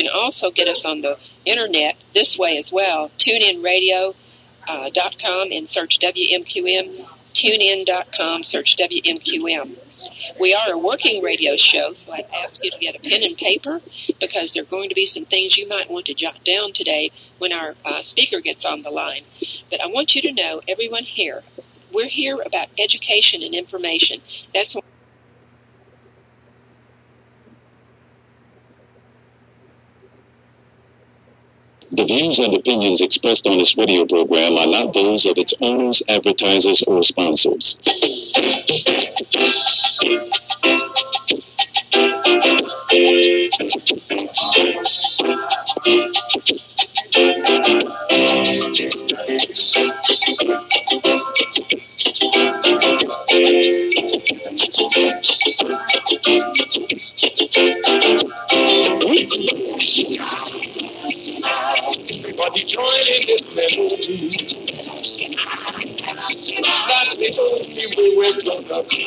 can also get us on the internet this way as well. TuneInradio.com and search WMQM. TuneIn.com, search WMQM. We are a working radio show, so I ask you to get a pen and paper because there are going to be some things you might want to jot down today when our speaker gets on the line. But I want you to know, everyone here, we're here about education and information. That's what The views and opinions expressed on this radio program are not those of its owners, advertisers, or sponsors. Everybody join in this melody. That's the only way we're gonna be.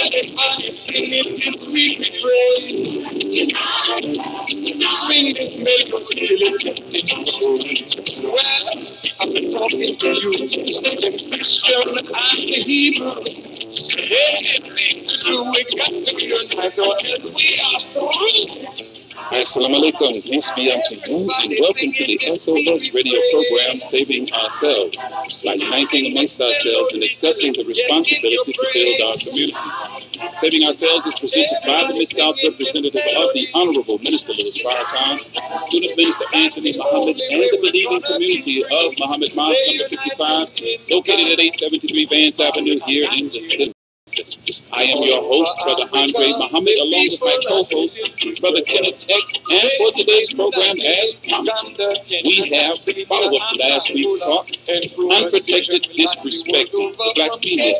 Everybody sing it till we praise. Sing this melody till it's in. Well, I've been talking to you, the Christian and the Hebrew. Anything to do, we got to unite, or else we are through. Assalamu alaikum, peace be unto you, and welcome to the S.O.S radio program, Saving Ourselves, by uniting amongst ourselves and accepting the responsibility to build our communities. Saving Ourselves is presented by the Mid-South representative of the Honorable Minister Louis Farrakhan, Student Minister Anthony Muhammad, and the believing community of Muhammad Mosque number 55, located at 873 Vance Avenue here in the city. I am your host, Brother Andre Muhammad, along with my co-host, Brother Kenneth X. And for today's program, as promised, we have the follow-up to last week's talk, Unprotected, Disrespecting the Black Female.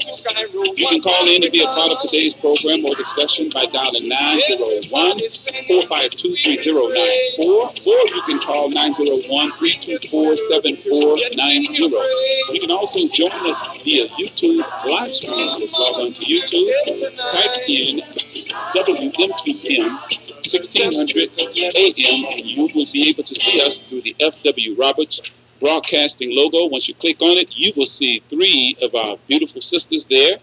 You can call in to be a part of today's program or discussion by dialing 901-452-3094, or you can call 901-324-7490. You can also join us via YouTube live stream. Just log on to YouTube, type in WMQM 1600 AM, and you will be able to see us through the F.W. Roberts Broadcasting logo. Once you click on it, you will see three of our beautiful sisters there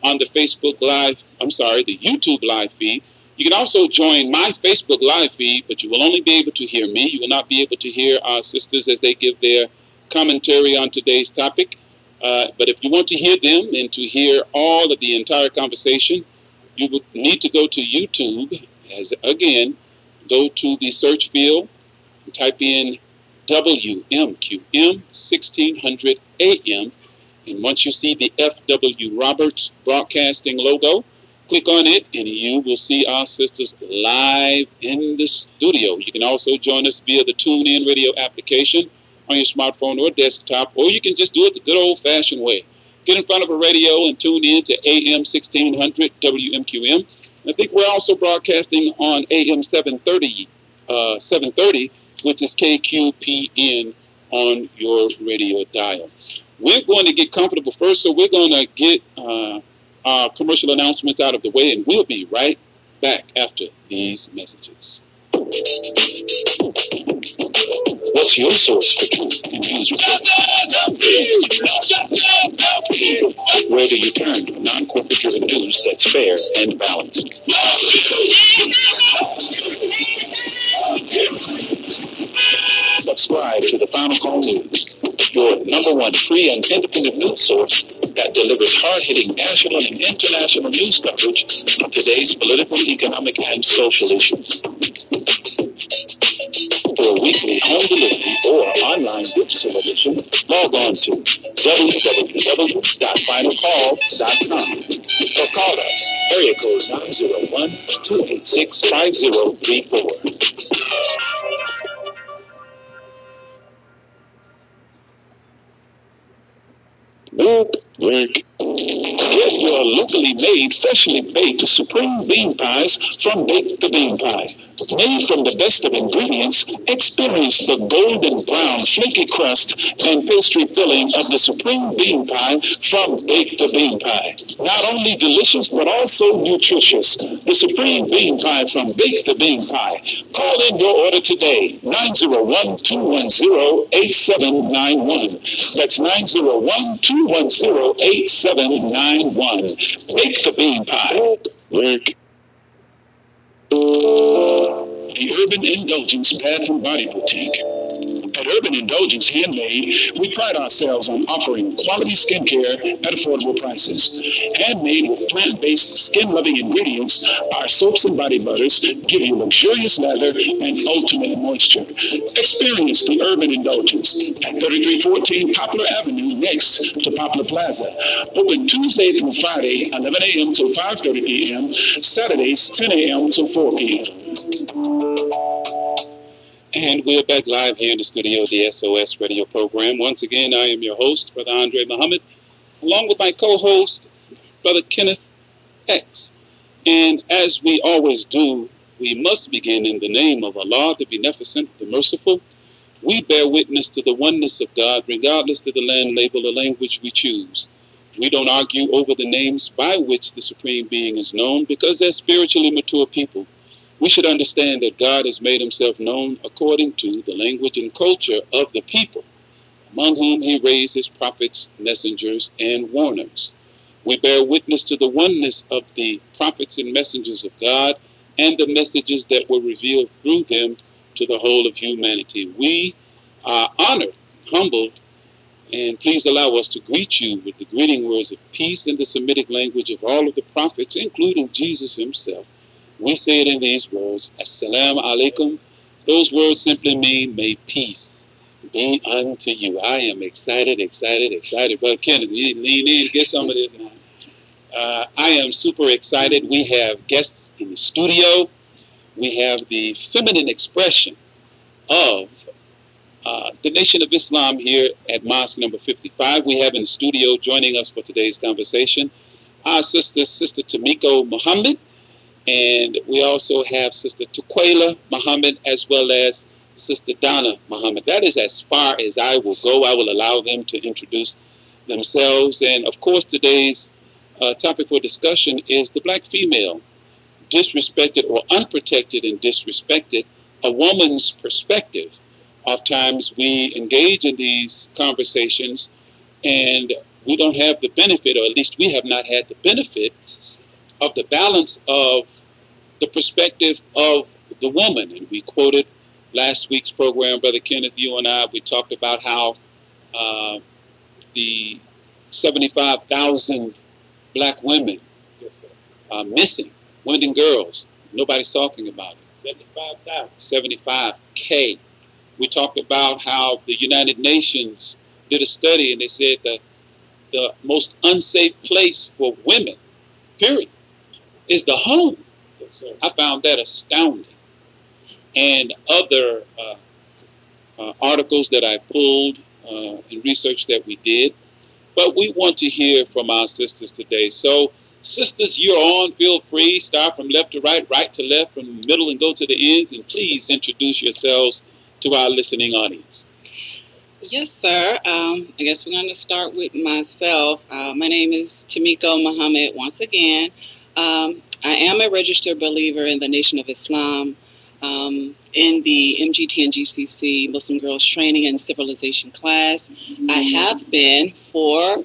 on the the YouTube live feed. You can also join my Facebook live feed, but you will only be able to hear me. You will not be able to hear our sisters as they give their commentary on today's topic. But if you want to hear them and to hear all of the entire conversation, you would need to go to YouTube. Again, go to the search field and type in WMQM 1600 AM. And once you see the F.W. Roberts Broadcasting logo, click on it and you will see our sisters live in the studio. You can also join us via the TuneIn radio application on your smartphone or desktop, or you can just do it the good old-fashioned way. Get in front of a radio and tune in to AM 1600 WMQM. And I think we're also broadcasting on AM 730, which is KQPN on your radio dial. We're going to get comfortable first, so we're going to get our commercial announcements out of the way, and we'll be right back after these messages. What's your source for truth and news? Where do you turn for non-corporate driven news that's fair and balanced? Subscribe to the Final Call News, your #1 free and independent news source that delivers hard-hitting national and international news coverage of today's political, economic, and social issues. For weekly home delivery or online digital edition, log on to www.finalcall.com or call us, area code 901-286-5034. Work. Get your locally made, freshly baked supreme bean pies from Bake the Bean Pie. Made from the best of ingredients, experience the golden brown flaky crust and pastry filling of the supreme bean pie from Bake the Bean Pie. Not only delicious, but also nutritious. The supreme bean pie from Bake the Bean Pie. Call in your order today, 901-210-8791. That's 901-210-8791. Bake the Bean Pie. Rick. The Urban Indulgence Bath and Body Boutique. At Urban Indulgence Handmade, we pride ourselves on offering quality skincare at affordable prices. Handmade with plant-based, skin-loving ingredients, our soaps and body butters give you luxurious lather and ultimate moisture. Experience the Urban Indulgence at 3314 Poplar Avenue next to Poplar Plaza. Open Tuesday through Friday, 11 a.m. till 5:30 p.m., Saturdays, 10 a.m. till 4 p.m. And we're back live here in the studio of the S.O.S. radio program. Once again, I am your host, Brother Andre Muhammad, along with my co-host, Brother Kenneth X. And as we always do, we must begin in the name of Allah, the Beneficent, the Merciful. We bear witness to the oneness of God, regardless of the land, label, or language we choose. We don't argue over the names by which the Supreme Being is known, because they're spiritually mature people. We should understand that God has made himself known according to the language and culture of the people, among whom he raised his prophets, messengers, and warners. We bear witness to the oneness of the prophets and messengers of God and the messages that were revealed through them to the whole of humanity. We are honored, humbled, and please allow us to greet you with the greeting words of peace in the Semitic language of all of the prophets, including Jesus himself. We say it in these words, Assalamu alaikum. Those words simply mean, may peace be unto you. I am excited. Brother Kenneth, you lean in, get some of this now. I am super excited. We have guests in the studio. We have the feminine expression of the Nation of Islam here at Mosque number 55. We have in the studio joining us for today's conversation our Sister Tamiko Muhammad. And we also have Sister Tuquela Muhammad, as well as Sister Donna Muhammad. That is as far as I will go. I will allow them to introduce themselves. And of course, today's topic for discussion is the black female, disrespected or unprotected and disrespected, a woman's perspective. Oftentimes we engage in these conversations and we don't have the benefit, or at least we have not had the benefit, of the balance of the perspective of the woman. And we quoted last week's program, Brother Kenneth, you and I, we talked about how the 75,000 black women are missing, women and girls. Nobody's talking about it. 75,000. 75K. We talked about how the United Nations did a study and they said that the most unsafe place for women, period, is the home. Yes, sir. I found that astounding. And other articles that I pulled and research that we did. But we want to hear from our sisters today. So, sisters, you're on. Feel free. Start from left to right, right to left, from the middle and go to the ends. And please introduce yourselves to our listening audience. Yes, sir. I guess we're going to start with myself. My name is Tamiko Muhammad once again. I am a registered believer in the Nation of Islam, in the MGT and GCC Muslim Girls Training and Civilization class. I have been for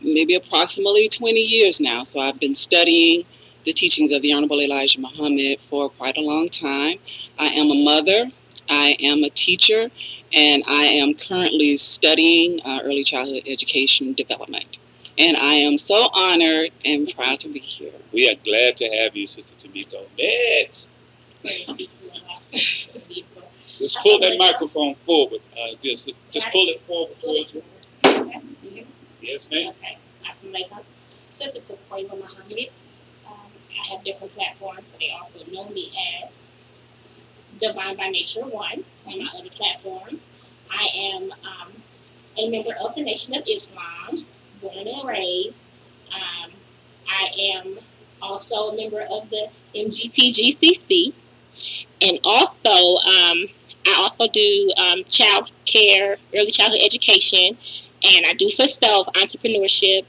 maybe approximately 20 years now. So I've been studying the teachings of the Honorable Elijah Muhammad for quite a long time. I am a mother. I am a teacher, and I am currently studying early childhood education development. And I am so honored and proud to be here. We are glad to have you, Sister Tamiko. Next. Just pull that microphone forward. Just pull it forward towards you. Yes, ma'am. Okay. Assalamualaikum. Sister Tuquela Muhammad. I have different platforms, so they also know me as Divine by Nature 1 on my other platforms. I am a member of the Nation of Islam, born and raised. I am also a member of the MGTGCC, and also I also do child care, early childhood education, and I do for self entrepreneurship.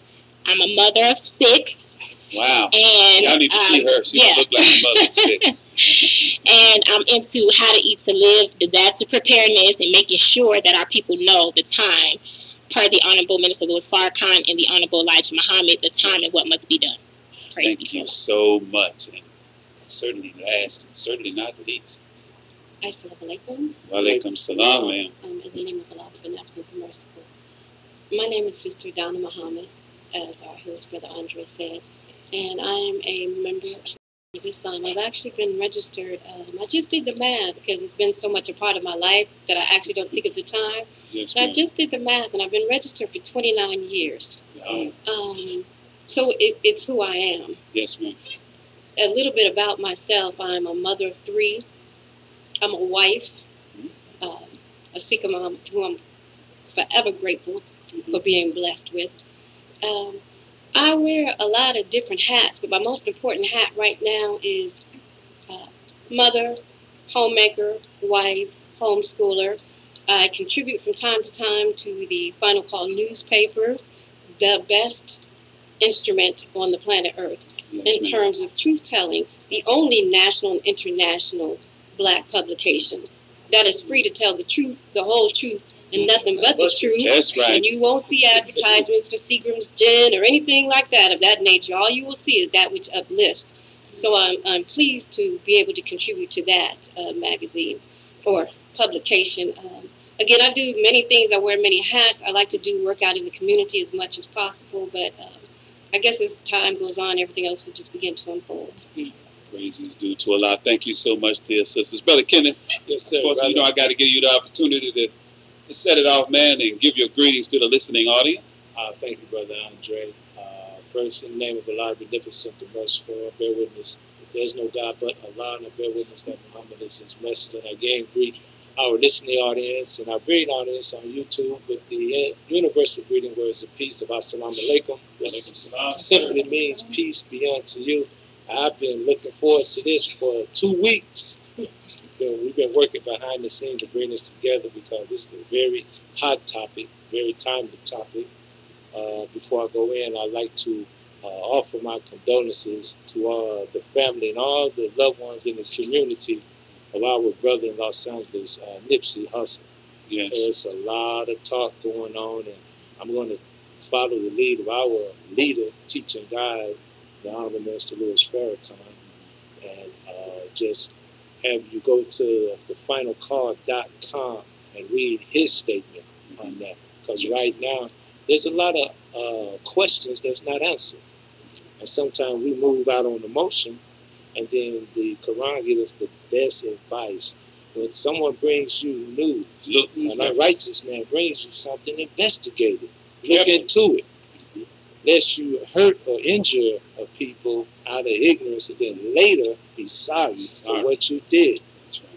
I'm a mother of 6. Wow. And y'all need to see her. She don't look like a mother of 6. And I'm into how to eat to live, disaster preparedness, and making sure that our people know the time, per the Honorable Minister Louis Farrakhan and the Honorable Elijah Muhammad, the time and what must be done. Praise Thank you so much. And certainly last, and certainly not least. Assalamu alaikum. Wa alaikum salam, ma'am. In the name of Allah, the Beneficent, the Merciful. My name is Sister Donna Muhammad, as our host, Brother Andre, said, and I am a member of Islam. I've actually been registered. I just did the math because it's been so much a part of my life that I actually don't think of the time. Yes, I just did the math, and I've been registered for 29 years. Wow. So it's who I am. Yes, ma'am. A little bit about myself. I'm a mother of 3. I'm a wife, a Sikh mom, who I'm forever grateful for being blessed with. I wear a lot of different hats, but my most important hat right now is mother, homemaker, wife, homeschooler. I contribute from time to time to the Final Call newspaper, the best instrument on the planet Earth in terms of truth-telling, the only national and international Black publication that is free to tell the truth, the whole truth, and nothing but the truth. That's right. And you won't see advertisements for Seagram's Gin or anything like that of that nature. All you will see is that which uplifts. So I'm pleased to be able to contribute to that magazine or publication. Again, I do many things. I wear many hats. I like to do work out in the community as much as possible. But I guess as time goes on, everything else will just begin to unfold. Praises due to Allah. Thank you so much, dear sisters. Brother Kenneth. Yes, sir. Of course, you know I got to give you the opportunity to set it off, man, and give your greetings to the listening audience. Thank you, Brother Andre. First, in the name of Allah, the Beneficent, the Merciful, bear witness. There's no God but Allah, and I bear witness that Muhammad is his message. And again, greet our listening audience and our viewing audience on YouTube with the universal greeting words of peace of Assalamu alaikum. Which simply means peace be unto you. I've been looking forward to this for 2 weeks. We've been working behind the scenes to bring this together because this is a very hot topic, very timely topic. Before I go in, I'd like to offer my condolences to the family and all the loved ones in the community of our brother in Los Angeles, Nipsey Hussle. Yes. There's a lot of talk going on, and I'm going to follow the lead of our leader, teaching guide, the Honorable Minister Louis Farrakhan, and just have you go to thefinalcall.com and read his statement on that. Because right now, there's a lot of questions that's not answered. And sometimes we move out on emotion, and then the Quran gives us the best advice. When someone brings you news, an unrighteous man brings you something, investigate it. Look into it. Lest you hurt or injure people out of ignorance, and then later be sorry for what you did.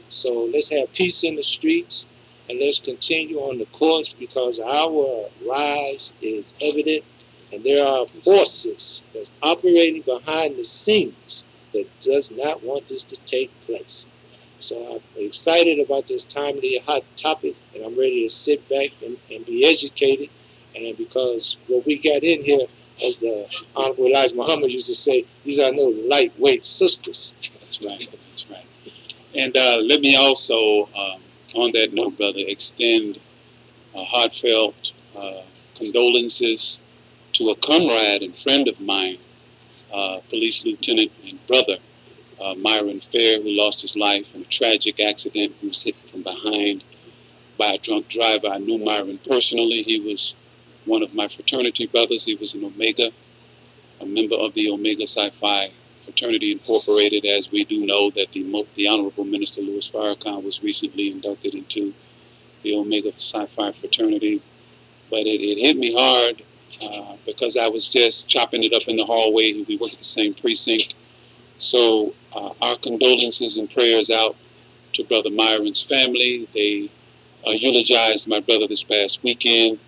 So let's have peace in the streets, and let's continue on the course because our rise is evident, and there are forces that's operating behind the scenes that does not want this to take place. So I'm excited about this timely hot topic, and I'm ready to sit back and be educated. And because what we got in here, as the Honorable Elijah Muhammad used to say, these are no lightweight sisters. That's right. That's right. And let me also, on that note, brother, extend heartfelt condolences to a comrade and friend of mine, Police Lieutenant and brother, Myron Fair, who lost his life in a tragic accident. He was hit from behind by a drunk driver. I knew Myron personally. He was one of my fraternity brothers. He was an Omega, a member of the Omega Psi-Phi Fraternity Incorporated, as we do know that the Honorable Minister Louis Farrakhan was recently inducted into the Omega Psi-Phi Fraternity. But it hit me hard because I was just chopping it up in the hallway. We work at the same precinct. So our condolences and prayers out to Brother Myron's family. They eulogized my brother this past weekend.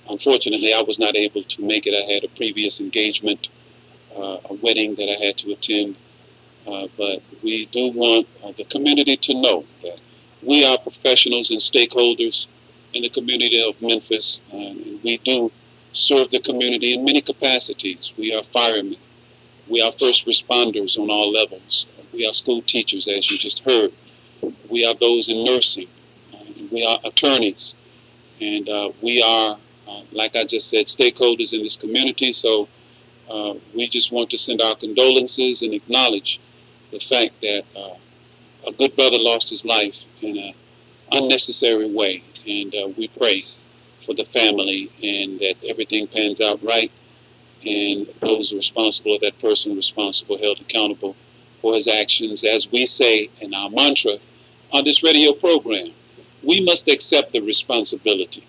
Unfortunately, I was not able to make it. I had a previous engagement a wedding that I had to attend. But we do want the community to know that we are professionals and stakeholders in the community of Memphis, and we do serve the community in many capacities. We are firemen. We are first responders on all levels. We are school teachers, as you just heard. We are those in nursing. We are attorneys. And we are, like I just said, stakeholders in this community. So we just want to send our condolences and acknowledge the fact that a good brother lost his life in an unnecessary way. And we pray for the family and that everything pans out right, and those responsible, or that person responsible, held accountable for his actions. As we say in our mantra on this radio program, we must accept the responsibility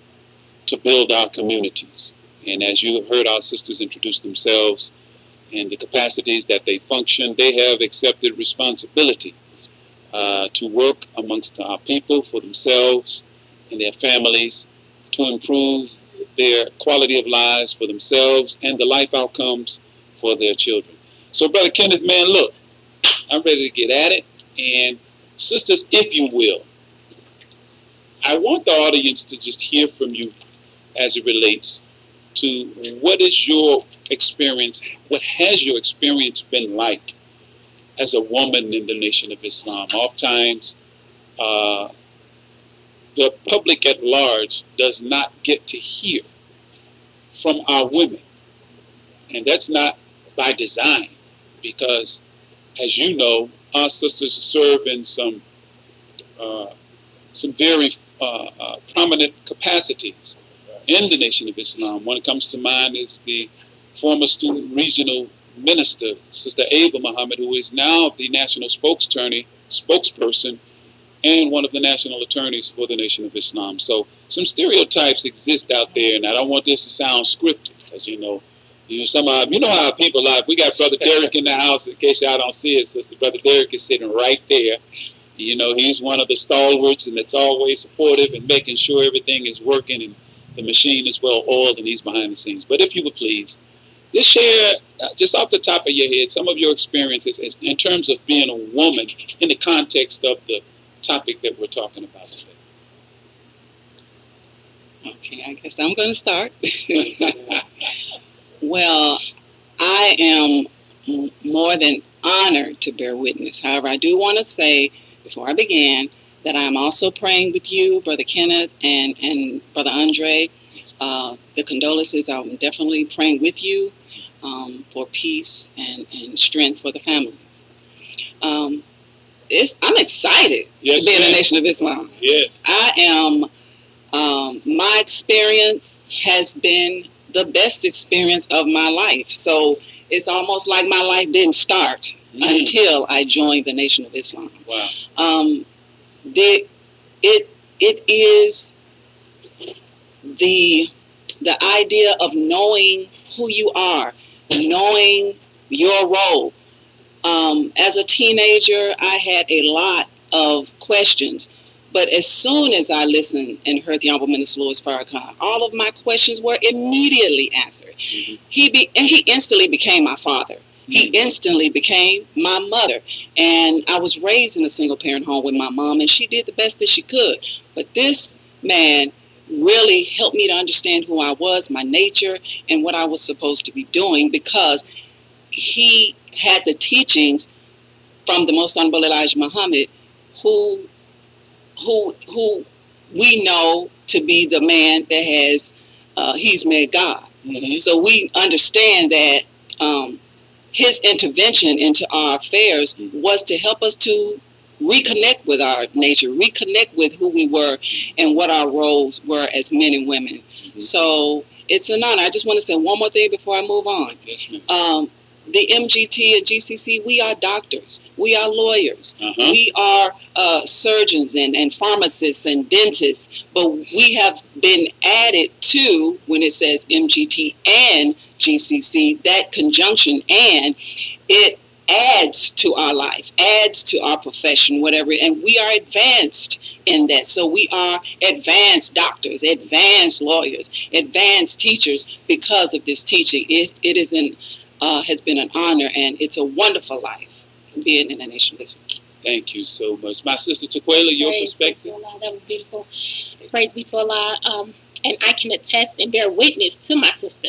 to build our communities. And as you heard our sisters introduce themselves and the capacities that they function, they have accepted responsibility to work amongst our people, for themselves and their families, to improve their quality of lives for themselves and the life outcomes for their children. So, Brother Kenneth, man, look, I'm ready to get at it. And sisters, if you will, I want the audience to just hear from you as it relates to what is your experience, what has your experience been like as a woman in the Nation of Islam? Oftentimes, the public at large does not get to hear from our women. And that's not by design, because, as you know, our sisters serve in some very prominent capacities in the Nation of Islam. One that comes to mind is the former student regional minister, Sister Ava Muhammad, who is now the national spokesperson and one of the national attorneys for the Nation of Islam. So some stereotypes exist out there, and I don't want this to sound scripted, because you know how people are. We got Brother Derek in the house. In case y'all don't see it, Sister, Brother Derek is sitting right there. You know, he's one of the stalwarts, and that's always supportive and making sure everything is working and the machine is well oiled, and he's behind the scenes. But if you would please, just share, just off the top of your head, some of your experiences in terms of being a woman in the context of the topic that we're talking about today. Okay, I guess I'm going to start. Well, I am more than honored to bear witness. However, I do want to say, before I begin, that I'm also praying with you, Brother Kenneth and Brother Andre. The condolences, I'm definitely praying with you for peace and strength for the families. I'm excited to be in the Nation of Islam. Yes. I am, my experience has been the best experience of my life. So it's almost like my life didn't start until I joined the Nation of Islam. Wow. It is the idea of knowing who you are, knowing your role. As a teenager, I had a lot of questions, but as soon as I listened and heard the Honorable Minister Louis Farrakhan, all of my questions were immediately answered. Mm-hmm. He instantly became my father. He instantly became my mother. And I was raised in a single-parent home with my mom, and she did the best that she could. But this man really helped me to understand who I was, my nature, and what I was supposed to be doing, because he had the teachings from the Most Honorable Elijah Muhammad, who we know to be the man that has, he's made God. Mm-hmm. So we understand that his intervention into our affairs was to help us to reconnect with our nature, reconnect with who we were and what our roles were as men and women. Mm-hmm. So it's an honor. I just want to say one more thing before I move on. Yes, the MGT and GCC, we are doctors. We are lawyers. Uh-huh. We are surgeons and pharmacists and dentists. But we have been added to, when it says MGT and GCC, that conjunction, and it adds to our life, adds to our profession, whatever. And we are advanced in that. So we are advanced doctors, advanced lawyers, advanced teachers because of this teaching. It is an has been an honor, and it's a wonderful life being in the Nation of Islam. Thank you so much. My sister Taquela, your perspective? Praise be to Allah. That was beautiful. Praise be to Allah. And I can attest and bear witness to my sister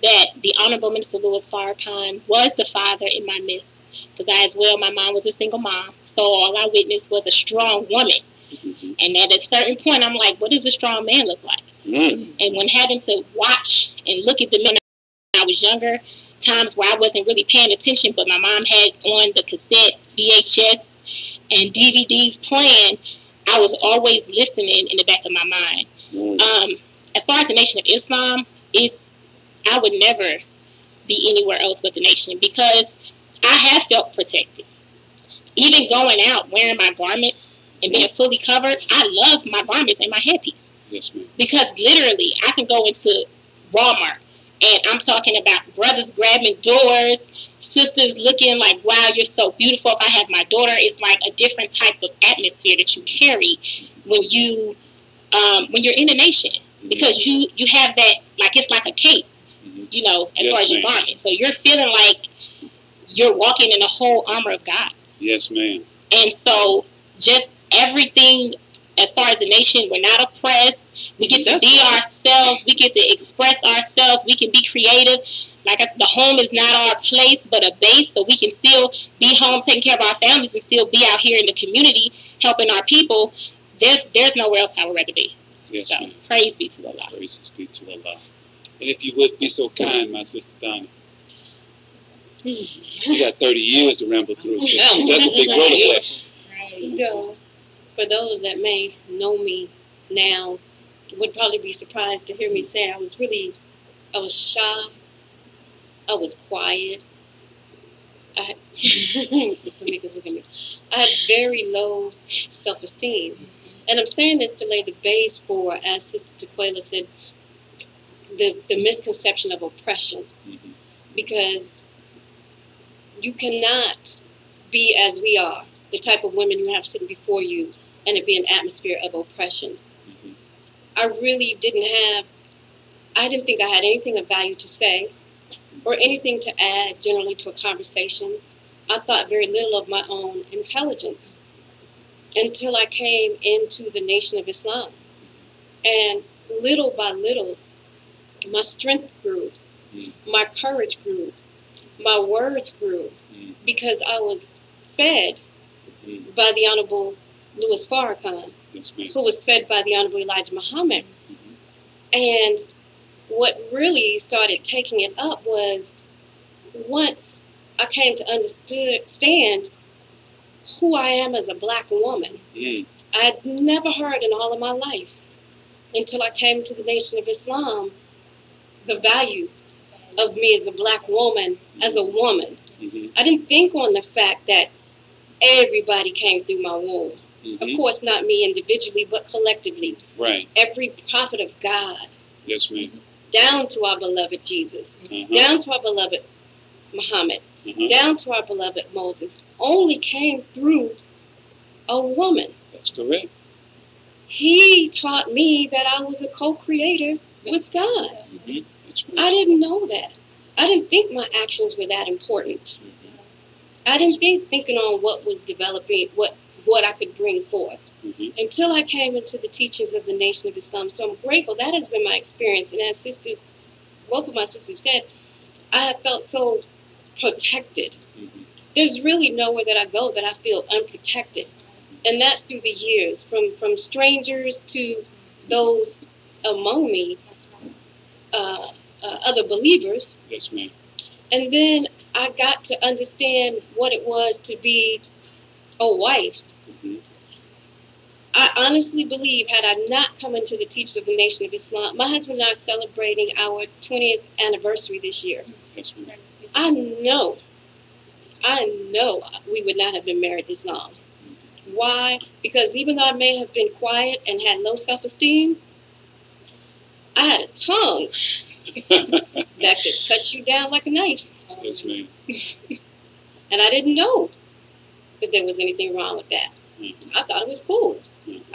that the Honorable Minister Louis Farrakhan was the father in my midst. Because I as well, my mom was a single mom. So all I witnessed was a strong woman. And at a certain point, I'm like, what does a strong man look like? And when having to watch and look at the men when I was younger, times where I wasn't really paying attention, but my mom had on the cassette, VHS, and DVDs playing, I was always listening in the back of my mind. As far as the Nation of Islam, I would never be anywhere else but the Nation, because I have felt protected. Even going out, wearing my garments and being fully covered, I love my garments and my headpiece. Yes, ma'am. Because literally, I can go into Walmart, and I'm talking about brothers grabbing doors, sisters looking like, wow, you're so beautiful. If I have my daughter, it's like a different type of atmosphere that you carry when you're in the Nation. Because you have that, like, it's like a cape, as far as your garment. So you're feeling like you're walking in the whole armor of God. Yes, ma'am. And so just everything, as far as the Nation, we're not oppressed. We get to be ourselves. We get to express ourselves. We can be creative. Like, the home is not our place, but a base, so we can still be home, taking care of our families, and still be out here in the community, helping our people. There's nowhere else I would rather be. Yes, so, ma'am. Praise be to Allah. Praise be to Allah. And if you would be so kind, my sister Donna. You got 30 years to ramble through. So that's a big rollerblade. For those that may know me now, would probably be surprised to hear me say I was shy. I was quiet. Sister Mika's looking at me. I had very low self-esteem. And I'm saying this to lay the base for, as Sister Taquela said, the misconception of oppression. Because you cannot be as we are, the type of women you have sitting before you, and it be an atmosphere of oppression. I really I didn't think I had anything of value to say or anything to add generally to a conversation. I thought very little of my own intelligence until I came into the Nation of Islam. And little by little, my strength grew, my courage grew, my words grew, because I was fed by the Honorable Louis Farrakhan, who was fed by the Honorable Elijah Muhammad. And what really started taking it up was once I came to understand who I am as a black woman. I'd never heard in all of my life, until I came to the Nation of Islam, the value of me as a black woman, as a woman. I didn't think on the fact that everybody came through my womb. Of course, not me individually, but collectively. Right. Every prophet of God. Yes, ma'am. Down to our beloved Jesus. Down to our beloved Muhammad. Down to our beloved Moses. Only came through a woman. That's correct. He taught me that I was a co-creator with God. I didn't know that. I didn't think my actions were that important. I didn't thinking on what was developing, what I could bring forth, until I came into the teachings of the Nation of Islam. So I'm grateful. That has been my experience. And as both of my sisters have said, I have felt so protected. There's really nowhere that I go that I feel unprotected. And that's through the years, from strangers to those among me, other believers. Yes, ma'am. And then I got to understand what it was to be a wife. I honestly believe, had I not come into the teachings of the Nation of Islam, my husband and I are celebrating our 20th anniversary this year. Yes, ma'am. I know we would not have been married this long. Why? Because even though I may have been quiet and had low self-esteem, I had a tongue that could cut you down like a knife. Yes, ma'am. And I didn't know that there was anything wrong with that. I thought it was cool.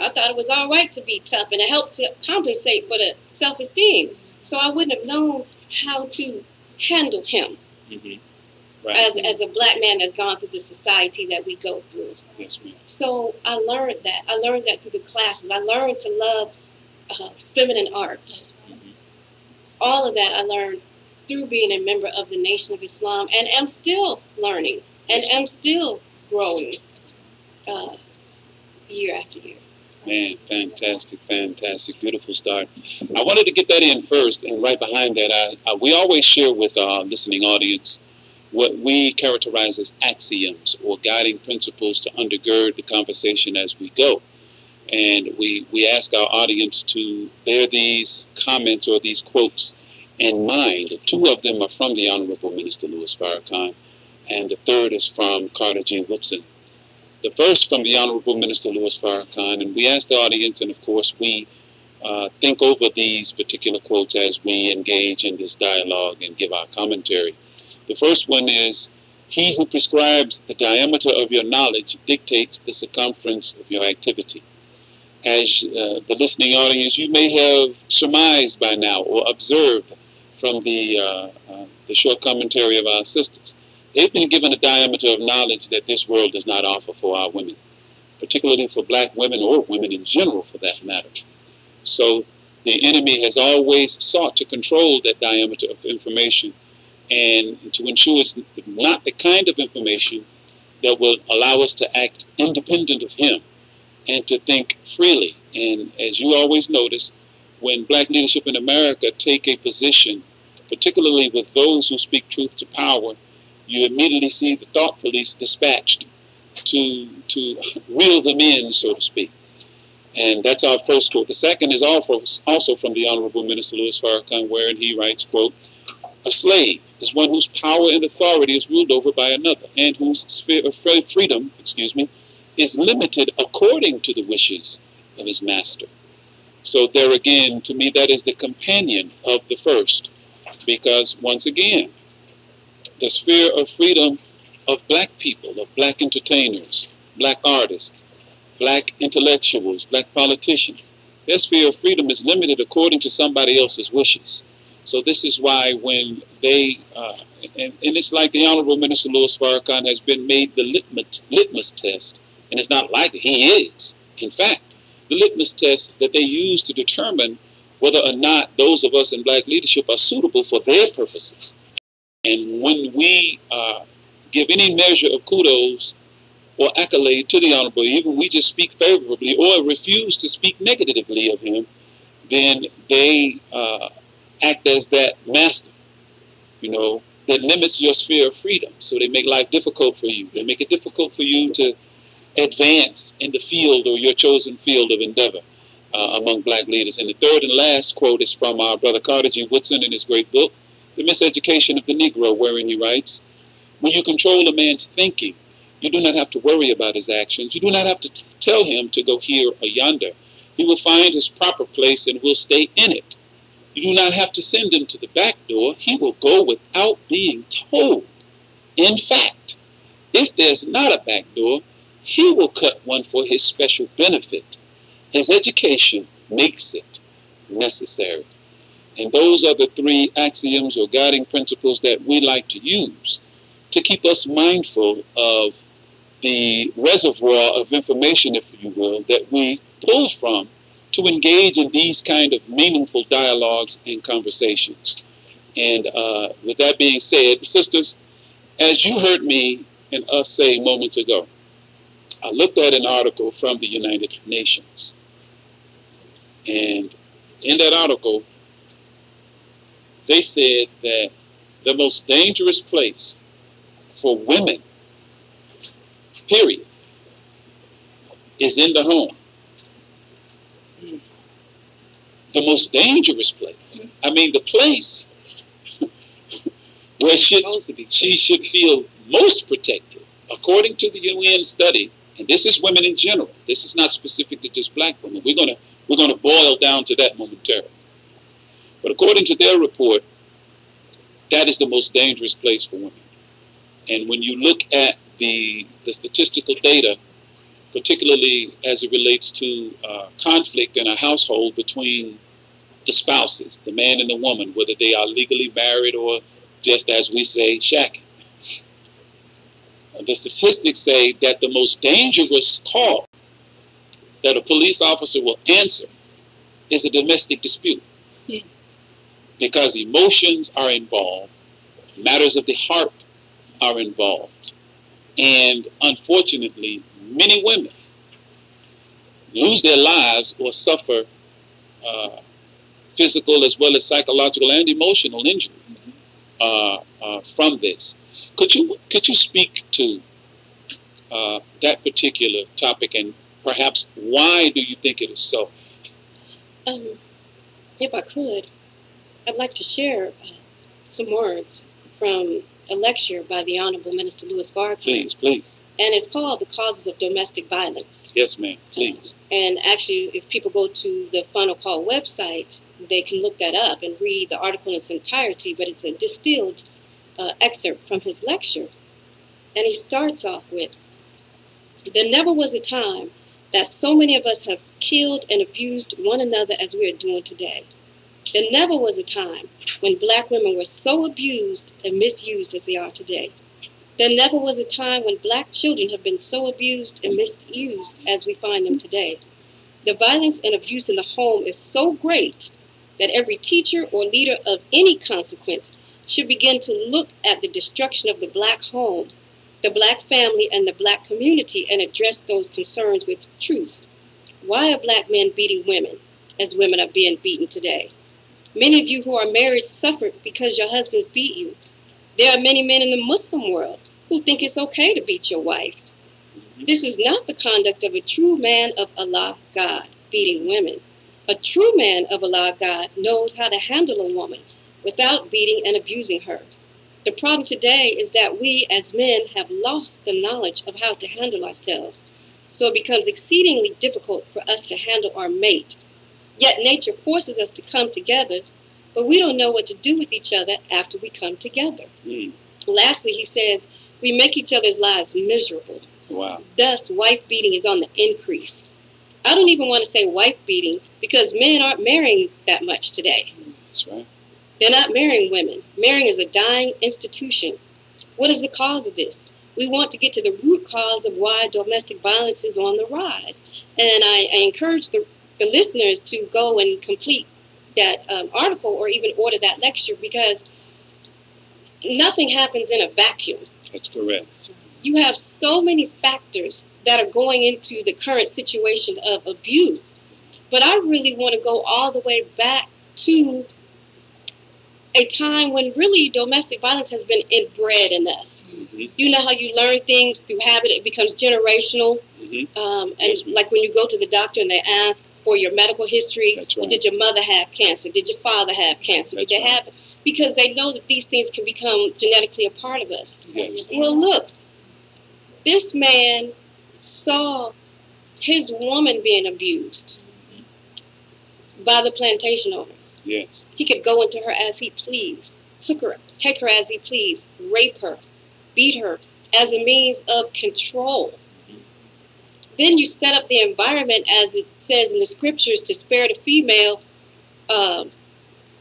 I thought it was all right to be tough, and it helped to compensate for the self-esteem. So I wouldn't have known how to handle him. Right. As a black man that's gone through the society that we go through. Yes, ma'am. So I learned that. I learned that through the classes. I learned to love feminine arts. All of that I learned through being a member of the Nation of Islam, and am still learning and am still growing year after year. Man, fantastic, fantastic, beautiful start. I wanted to get that in first, and right behind that, we always share with our listening audience what we characterize as axioms or guiding principles to undergird the conversation as we go. And we ask our audience to bear these comments or these quotes in mind. Two of them are from the Honorable Minister Louis Farrakhan, and the third is from Carter G. Woodson. The first from the Honorable Minister Louis Farrakhan, and we ask the audience, and of course we think over these particular quotes as we engage in this dialogue and give our commentary. The first one is, "He who prescribes the diameter of your knowledge dictates the circumference of your activity." As the listening audience, you may have surmised by now or observed from the short commentary of our sisters. They've been given a diameter of knowledge that this world does not offer for our women, particularly for black women or women in general for that matter. So the enemy has always sought to control that diameter of information and to ensure it's not the kind of information that will allow us to act independent of him and to think freely. And as you always notice, when black leadership in America take a position, particularly with those who speak truth to power, you immediately see the thought police dispatched to reel them in, so to speak. And that's our first quote. The second is also from the Honorable Minister Louis Farrakhan, wherein he writes, quote, "A slave is one whose power and authority is ruled over by another, and whose sphere of freedom, is limited according to the wishes of his master." So there again, to me, that is the companion of the first, because once again, the sphere of freedom of black people, of black entertainers, black artists, black intellectuals, black politicians, their sphere of freedom is limited according to somebody else's wishes. So this is why when they, and it's like the Honorable Minister Louis Farrakhan has been made the litmus test, and it's not like it, he is, in fact, the litmus test that they use to determine whether or not those of us in black leadership are suitable for their purposes. And when we give any measure of kudos or accolade to the Honorable, even we just speak favorably or refuse to speak negatively of him, then they act as that master, that limits your sphere of freedom. So they make life difficult for you. They make it difficult for you to advance in the field or your chosen field of endeavor among black leaders. And the third and last quote is from our brother Carter G. Woodson in his great book, The Miseducation of the Negro, wherein he writes, "When you control a man's thinking, you do not have to worry about his actions. You do not have to tell him to go here or yonder. He will find his proper place and will stay in it. You do not have to send him to the back door. He will go without being told. In fact, if there's not a back door, he will cut one for his special benefit. His education makes it necessary." And those are the three axioms or guiding principles that we like to use to keep us mindful of the reservoir of information, if you will, that we pull from to engage in these kind of meaningful dialogues and conversations. And with that being said, sisters, as you heard me and us say moments ago, I looked at an article from the United Nations. And in that article, they said that the most dangerous place for women, period, is in the home. The most dangerous place. I mean, the place where she should feel most protected, according to the UN study. And this is women in general. This is not specific to just black women. We're gonna boil down to that momentarily. But according to their report, that is the most dangerous place for women. And when you look at the statistical data, particularly as it relates to conflict in a household between the spouses, the man and the woman, whether they are legally married or just as we say shacking. The statistics say that the most dangerous call that a police officer will answer is a domestic dispute. Because emotions are involved, matters of the heart are involved. And unfortunately, many women lose their lives or suffer physical as well as psychological and emotional injury from this. Could you speak to that particular topic, and perhaps why do you think it is so? If I could, I'd like to share some words from a lecture by the Honorable Minister Louis Farrakhan. Please, please. And it's called The Causes of Domestic Violence. Yes, ma'am, please. And actually, if people go to the Final Call website, they can look that up and read the article in its entirety, but it's a distilled excerpt from his lecture. And he starts off with, there never was a time that so many of us have killed and abused one another as we are doing today. There never was a time when black women were so abused and misused as they are today. There never was a time when black children have been so abused and misused as we find them today. The violence and abuse in the home is so great that every teacher or leader of any consequence should begin to look at the destruction of the black home, the black family, and the black community and address those concerns with truth. Why are black men beating women as women are being beaten today? Many of you who are married suffered because your husbands beat you. There are many men in the Muslim world who think it's okay to beat your wife. This is not the conduct of a true man of Allah God, beating women. A true man of Allah God knows how to handle a woman without beating and abusing her. The problem today is that we as men have lost the knowledge of how to handle ourselves. So it becomes exceedingly difficult for us to handle our mate. Yet nature forces us to come together, but we don't know what to do with each other after we come together. Lastly, he says, we make each other's lives miserable. Wow. Thus, wife beating is on the increase. I don't even want to say wife beating because men aren't marrying that much today. That's right. They're not marrying women. Marrying is a dying institution. What is the cause of this? We want to get to the root cause of why domestic violence is on the rise. And I encourage the listeners to go and complete that article or even order that lecture, because nothing happens in a vacuum. That's correct. You have so many factors that are going into the current situation of abuse. But I really want to go all the way back to a time when really domestic violence has been inbred in us. You know how you learn things through habit, it becomes generational. And like when you go to the doctor and they ask for your medical history, right. Did your mother have cancer? Did your father have cancer? Did they have it? Because they know that these things can become genetically a part of us. Yes. Well, look, this man saw his woman being abused by the plantation owners. Yes. He could go into her as he pleased, take her as he pleased, rape her, beat her as a means of control. Then you set up the environment, as it says in the scriptures, to spare the female,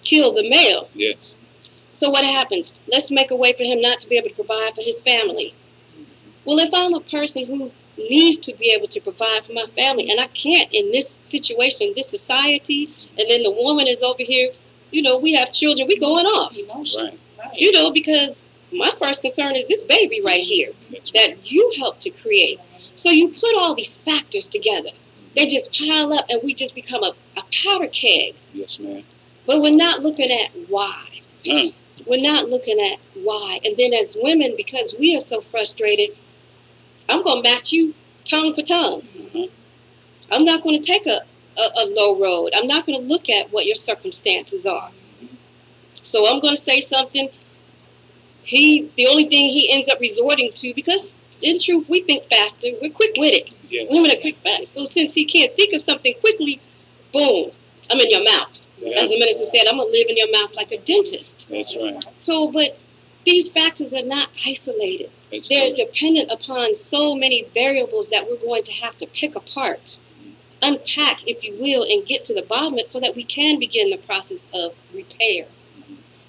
kill the male. Yes. So what happens? Let's make a way for him not to be able to provide for his family. Well, if I'm a person who needs to be able to provide for my family, and I can't in this situation, this society, and then the woman is over here, you know, we have children, we're going off. Emotions, right. You know, because my first concern is this baby right here that you helped to create. So you put all these factors together. They just pile up and we just become a powder keg. Yes, ma'am. But we're not looking at why. We're not looking at why. And then as women, because we are so frustrated, I'm going to match you tongue for tongue. I'm not going to take a low road. I'm not going to look at what your circumstances are. So I'm going to say something. The only thing he ends up resorting to, because in truth, we think faster. We're quick with it. Yes. Women are quick fast. So since he can't think of something quickly, boom, I'm in your mouth. Yeah. As the minister said, I'm going to live in your mouth like a dentist. That's right. So, but these factors are not isolated. That's They're correct. dependent upon so many variables that we're going to have to pick apart, unpack, if you will, and get to the bottom of it so that we can begin the process of repair.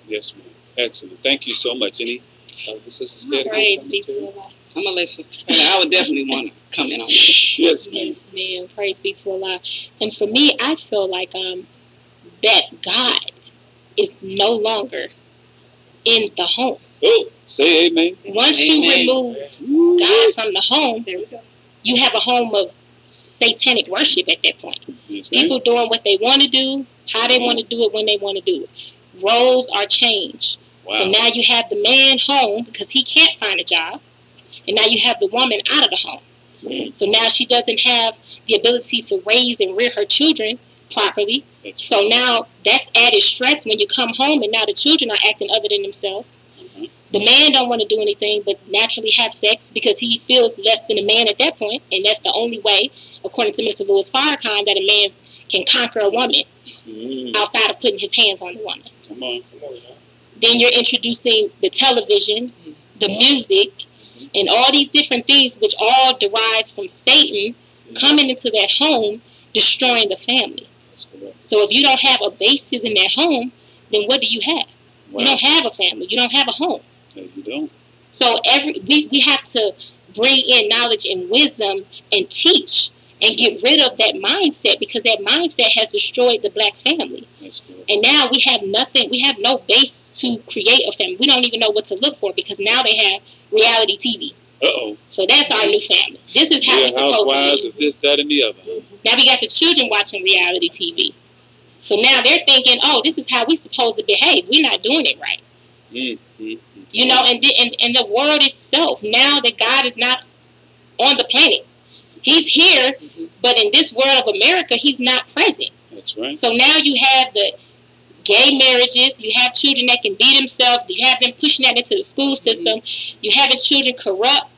Yes, ma'am. Excellent. Thank you so much. Any the sisters care to Praise be to Allah. I'm going to let Sister Quayla. I would definitely want to comment on that. Yes, ma'am. Yes, ma'am. Praise be to Allah. And for me, I feel like that God is no longer in the home. Oh, say amen. Once Amen. you remove God from the home, you have a home of satanic worship at that point. Yes, People doing what they want to do, how they want to do it, when they want to do it. Roles are changed. Wow. So now you have the man home because he can't find a job. And now you have the woman out of the home. So now she doesn't have the ability to raise and rear her children properly. So now that's added stress when you come home and now the children are acting other than themselves. The man don't want to do anything but naturally have sex because he feels less than a man at that point, and that's the only way, according to Mr. Louis Farrakhan, that a man can conquer a woman outside of putting his hands on the woman. Come on. Then you're introducing the television, the music, and all these different things which all derives from Satan coming into that home, destroying the family. So if you don't have a basis in that home, then what do you have? Wow. You don't have a family. You don't have a home. No, you don't. So we have to bring in knowledge and wisdom and teach and get rid of that mindset, because that mindset has destroyed the black family. That's good. And now we have nothing. We have no base to create a family. We don't even know what to look for because now they have reality TV. Uh-oh. So that's our new family. This is how Real we're supposed Housewives to of this, that, and the other. be. Now we got the children watching reality TV. So now they're thinking, oh, this is how we're supposed to behave. We're not doing it right. You know, and the world itself, now that God is not on the planet. He's here, but in this world of America, he's not present. That's right. So now you have the gay marriages, you have children that can be themselves, you have them pushing that into the school system, you having children corrupt.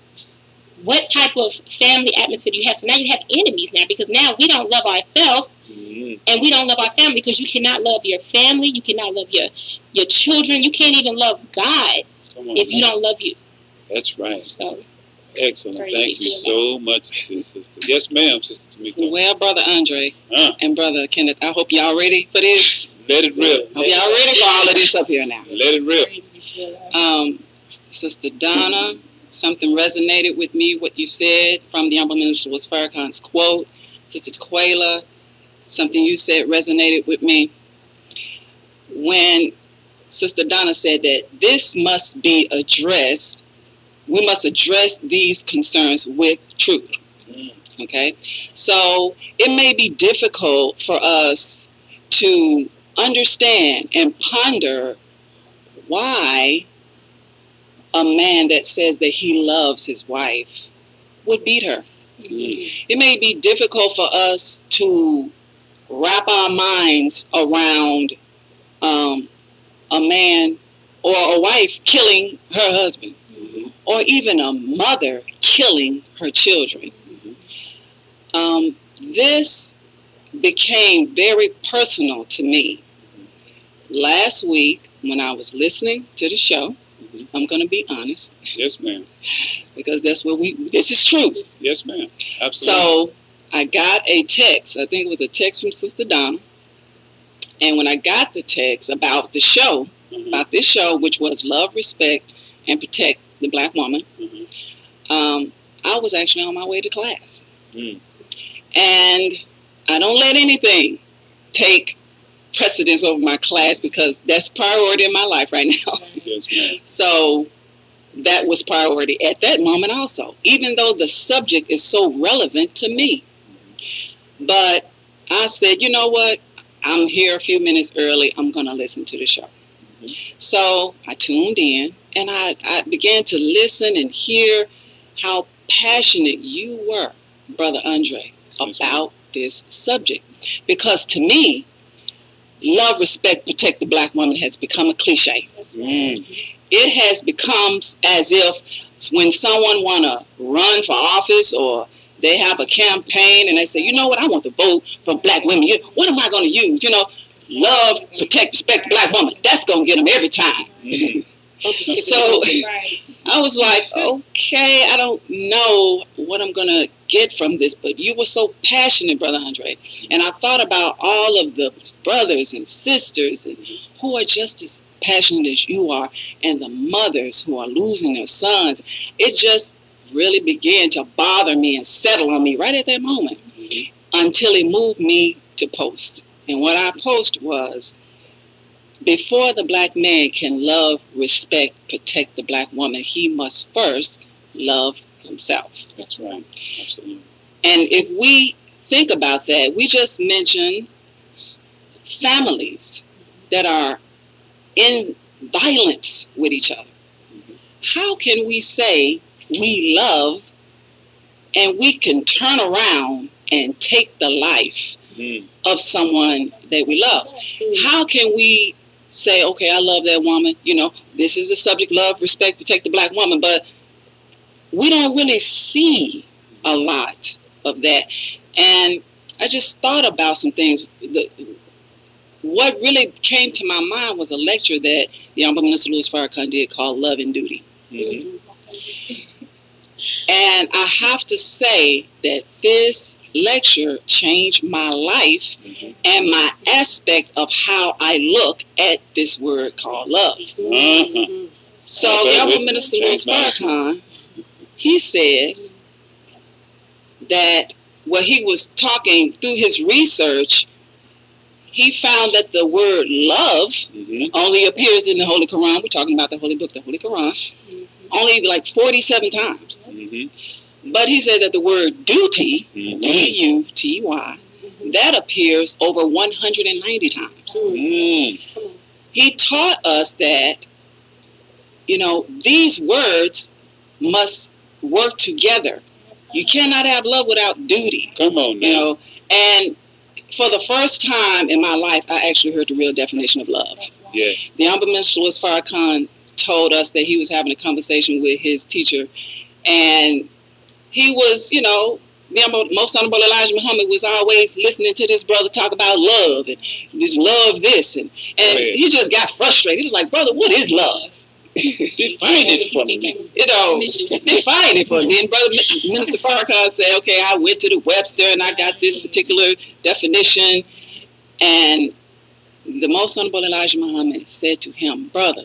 What type of family atmosphere do you have? So now you have enemies now, because now we don't love ourselves and we don't love our family, because you cannot love your family, you cannot love your children, you can't even love God if you don't love you. That's right. So excellent. Thank you so much, sister. Yes, ma'am, Sister Tamika. Well, Brother Andre and Brother Kenneth, I hope y'all ready for this. Let it rip. Hope y'all ready for all of this up here now. Let it rip. Sister Donna, something resonated with me, what you said from the Honorable Minister was Farrakhan's quote. Sister Quayla, something you said resonated with me. When Sister Donna said that this must be addressed, we must address these concerns with truth. Okay? So it may be difficult for us to understand and ponder why a man that says that he loves his wife would beat her. It may be difficult for us to wrap our minds around a man or a wife killing her husband, or even a mother killing her children. This became very personal to me last week when I was listening to the show. I'm going to be honest. Yes, ma'am. Because that's what this is true. Yes, ma'am. Absolutely. So I got a text. I think it was a text from Sister Donna. And when I got the text about the show, about this show, which was Love, Respect, and Protect the Black Woman, I was actually on my way to class. And I don't let anything take precedence over my class, because that's priority in my life right now. Yes, ma'am. So that was priority at that moment also, even though the subject is so relevant to me. But I said, you know what? I'm here a few minutes early. I'm going to listen to the show. So I tuned in, and I began to listen and hear how passionate you were, Brother Andre, about this subject. Because to me, love, respect, protect the black woman has become a cliche. It has become as if when someone want to run for office, or they have a campaign and they say, you know what, I want to vote for black women. What am I going to use? You know, love, protect, respect the black woman. That's going to get them every time. So I was like, okay, I don't know what I'm going to get from this, but you were so passionate, Brother Andre. And I thought about all of the brothers and sisters and who are just as passionate as you are, and the mothers who are losing their sons. It just really began to bother me and settle on me right at that moment until it moved me to post. And what I posted was, before the black man can love, respect, protect the black woman, he must first love himself. That's right. Absolutely. And if we think about that, we just mentioned families that are in violence with each other. How can we say we love and we can turn around and take the life of someone that we love? How can we say, okay, I love that woman, you know, this is the subject, love, respect, protect the black woman, but we don't really see a lot of that. And I just thought about some things. What really came to my mind was a lecture that the Honorable Minister Louis Farrakhan did called Love and Duty. And I have to say that this lecture changed my life and my aspect of how I look at this word called love. So the Honorable Minister Louis Farrakhan, he says that when he was talking through his research, he found that the word love only appears in the Holy Quran. We're talking about the Holy Book, the Holy Quran, only like 47 times. But he said that the word duty, D-U-T-Y, that appears over 190 times. He taught us that, you know, these words must work together. You cannot have love without duty. Come on now. You know, and for the first time in my life, I actually heard the real definition of love. Yes. The Honorable Minister Louis Farrakhan told us that he was having a conversation with his teacher, and he was, you know, the Most Honorable Elijah Muhammad was always listening to this brother talk about love and love this, and he just got frustrated. He was like, brother, what is love? Define it for me. You know, define it for me. And Brother Minister Farrakhan said, okay, I went to the Webster and I got this particular definition. And the Most Honorable Elijah Muhammad said to him, brother,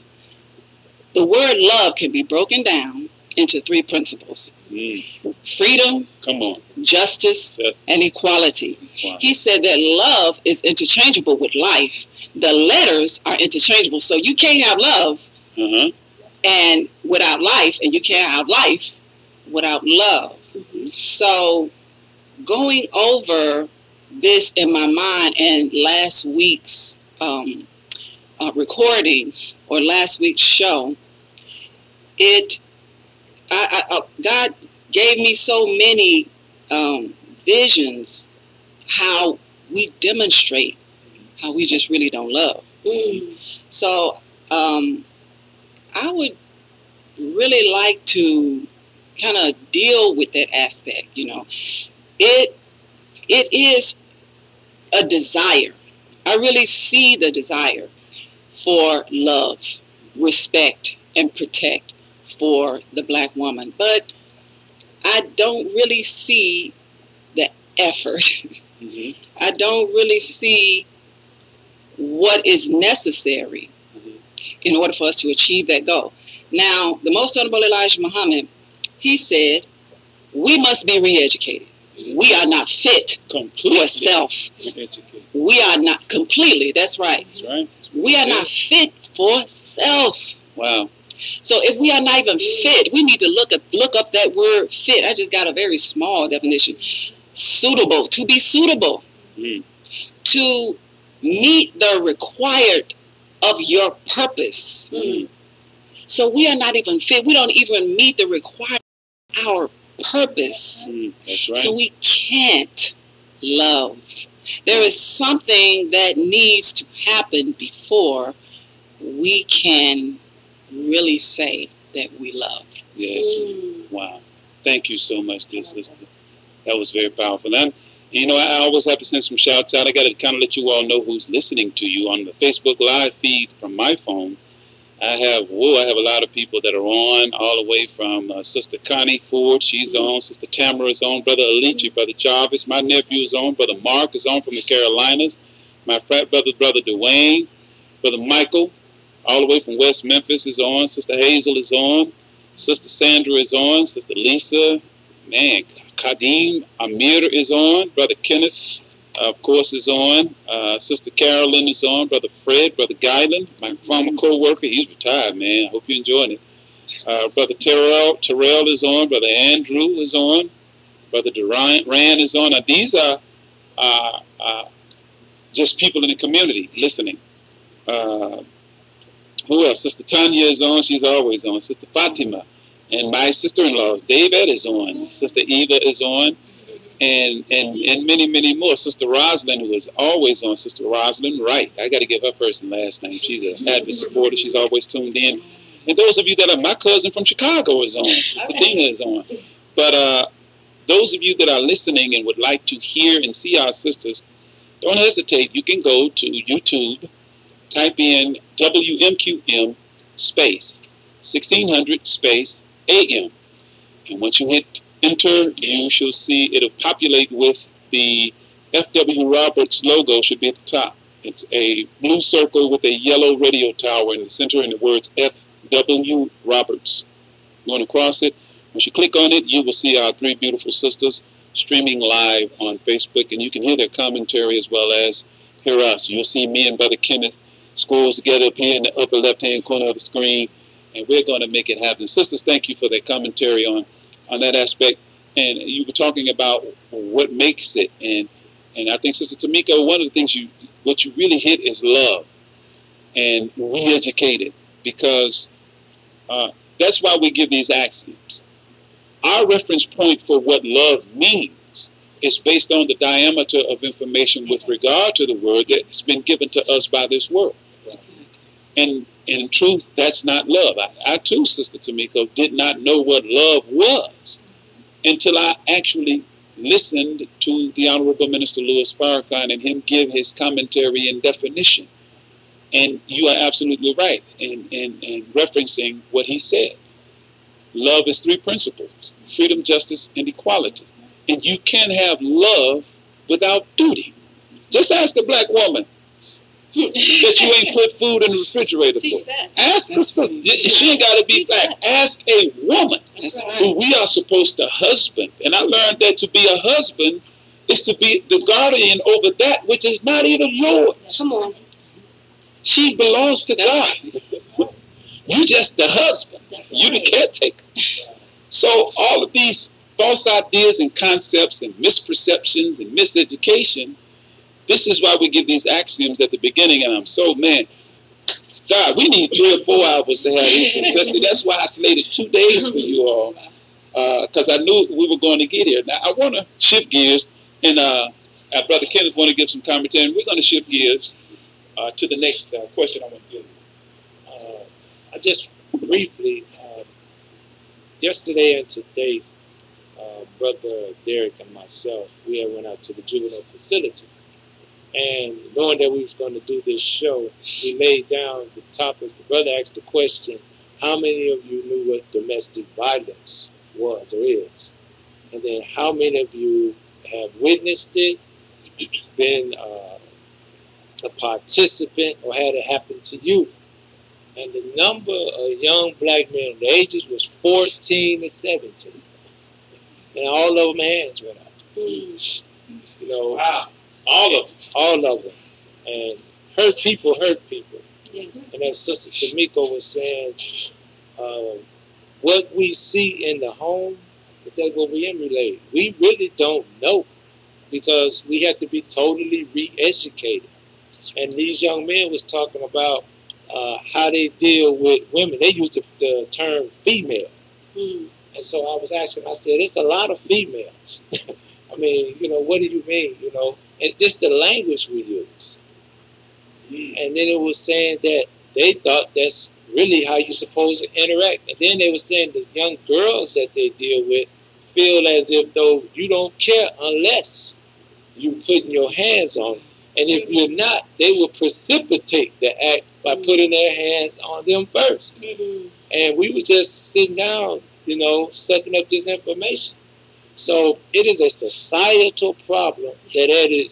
the word love can be broken down into 3 principles. Freedom, justice, and equality. He said that love is interchangeable with life. The letters are interchangeable. So you can't have love and without life, and you can't have life without love. So going over this in my mind and last week's recording or last week's show, God gave me so many visions how we demonstrate how we just really don't love. So I would really like to kind of deal with that aspect. You know, it is a desire. I really see the desire for love, respect, and protect for the black woman, but I don't really see the effort. I don't really see what is necessary in order for us to achieve that goal. Now, the Most Honorable Elijah Muhammad, he said, we must be re-educated. We are not fit for self. We are not completely, that's right. We are not fit for self. Wow. So if we are not even fit, we need to look up that word fit. I just got a very small definition. Suitable, to be suitable. To meet the required of your purpose. So we are not even fit. We don't even meet the requirement of our purpose. That's right. So we can't love. There is something that needs to happen before we can really say that we love. Yes. Wow. Thank you so much, dear sister. That was very powerful. And you know, I always have to send some shouts out. I got to kind of let you all know who's listening to you on the Facebook Live feed from my phone. I have a lot of people that are on, all the way from Sister Connie Ford, she's on, Sister Tamara is on, Brother Alici, Brother Jarvis, my nephew is on, Brother Mark is on from the Carolinas, my frat brother, Brother Dwayne, Brother Michael, all the way from West Memphis is on, Sister Hazel is on, Sister Sandra is on, Sister Lisa, man, Kadim Amir is on, Brother Kenneth, of course, is on. Sister Carolyn is on. Brother Fred, Brother Guyland, my former co-worker, he's retired, man. I hope you're enjoying it. Brother Terrell is on. Brother Andrew is on. Brother Duran is on. Now, these are just people in the community listening. Who else? Sister Tanya is on. She's always on. Sister Fatima. And my sister-in-law, David, is on. Sister Eva is on. And many, many more. Sister Rosalind, who is always on. Sister Rosalind Wright. I got to give her first and last name. She's an avid supporter. She's always tuned in. And those of you that are, my cousin from Chicago is on. Sister Dina is on. But those of you that are listening and would like to hear and see our sisters, don't hesitate. You can go to YouTube, type in WMQM space 1600 space AM. And once you hit enter, you shall see it'll populate with the F.W. Roberts logo, should be at the top. It's a blue circle with a yellow radio tower in the center and the words F.W. Roberts. Going across it, once you click on it, you will see our three beautiful sisters streaming live on Facebook, and you can hear their commentary as well as hear us. You'll see me and Brother Kenneth squirrels together up here in the upper left-hand corner of the screen, and we're going to make it happen. Sisters, thank you for their commentary on that aspect. And you were talking about what makes it, and I think, Sister Tamika, one of the things what you really hit is love and re-educate it, because that's why we give these axioms. Our reference point for what love means is based on the diameter of information with regard to the word that's been given to us by this world. And in truth, that's not love. I too, Sister Tamiko, did not know what love was until I actually listened to the Honorable Minister Louis Farrakhan and him give his commentary and definition. And you are absolutely right in referencing what he said. Love is three principles: freedom, justice, and equality. And you can't have love without duty. Just ask a black woman that you ain't put food in the refrigerator for. Ask a sister. She ain't got to be black. Ask a woman who we are supposed to husband. And I learned that to be a husband is to be the guardian over that which is not even yours. Come on. She belongs to God. You just the husband. You the caretaker. So all of these false ideas and concepts and misperceptions and miseducation, this is why we give these axioms at the beginning. And I'm so, man, God, we need 3 or 4 hours to have this. That's why I slated 2 days for you all, because I knew we were going to get here. Now, I want to shift gears, and our Brother Kenneth want to give some commentary, and we're going to shift gears to the next question I want to give you. I just briefly, yesterday and today, Brother Derek and myself, we had went out to the juvenile facility. And knowing that we was going to do this show, we laid down the topic. The brother asked the question, how many of you knew what domestic violence was or is? And then how many of you have witnessed it, been a participant, or had it happen to you? And the number of young black men, the ages was 14 to 17. And all of them hands went up. You know, wow. All of them. And hurt people hurt people. Yes. And as Sister Tamiko was saying, what we see in the home is that what we emulate. We really don't know, because we have to be totally re-educated. And these young men was talking about how they deal with women. They used the term female. And so I was asking, I said, it's a lot of females. I mean, you know, what do you mean, you know? And just the language we use. And then it was saying that they thought that's really how you're supposed to interact. And then they were saying the young girls that they deal with feel as if though you don't care unless you putting your hands on them. And if you're not, they will precipitate the act by putting their hands on them first. And we were just sitting down, sucking up this information. So it is a societal problem that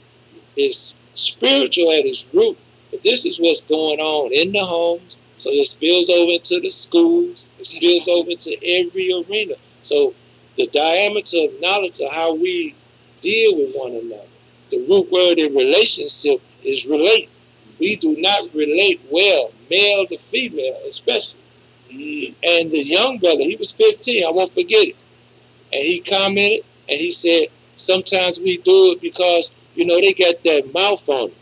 is spiritual at its root. But this is what's going on in the homes. So it spills over into the schools. It spills over into every arena. So the diameter of knowledge of how we deal with one another. The root word in relationship is relate. We do not relate well, male to female especially. And the young brother, he was 15, I won't forget it. And he commented and he said, sometimes we do it because, they got that mouth on it.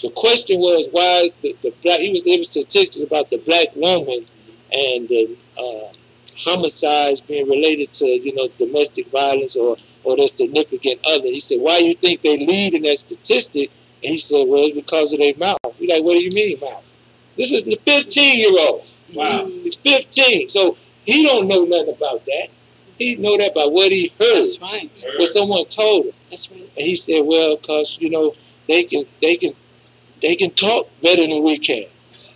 The question was why the black, there was statistics about the black woman and the homicides being related to, domestic violence or their significant other. He said, why do you think they lead in that statistic? And he said, well, it's because of their mouth. We're like, what do you mean mouth? This is the 15-year-old. Wow. He's 15. So he don't know nothing about that. He know that by what he heard. That's right. What someone told him. That's right. And he said, well, because, they can talk better than we can.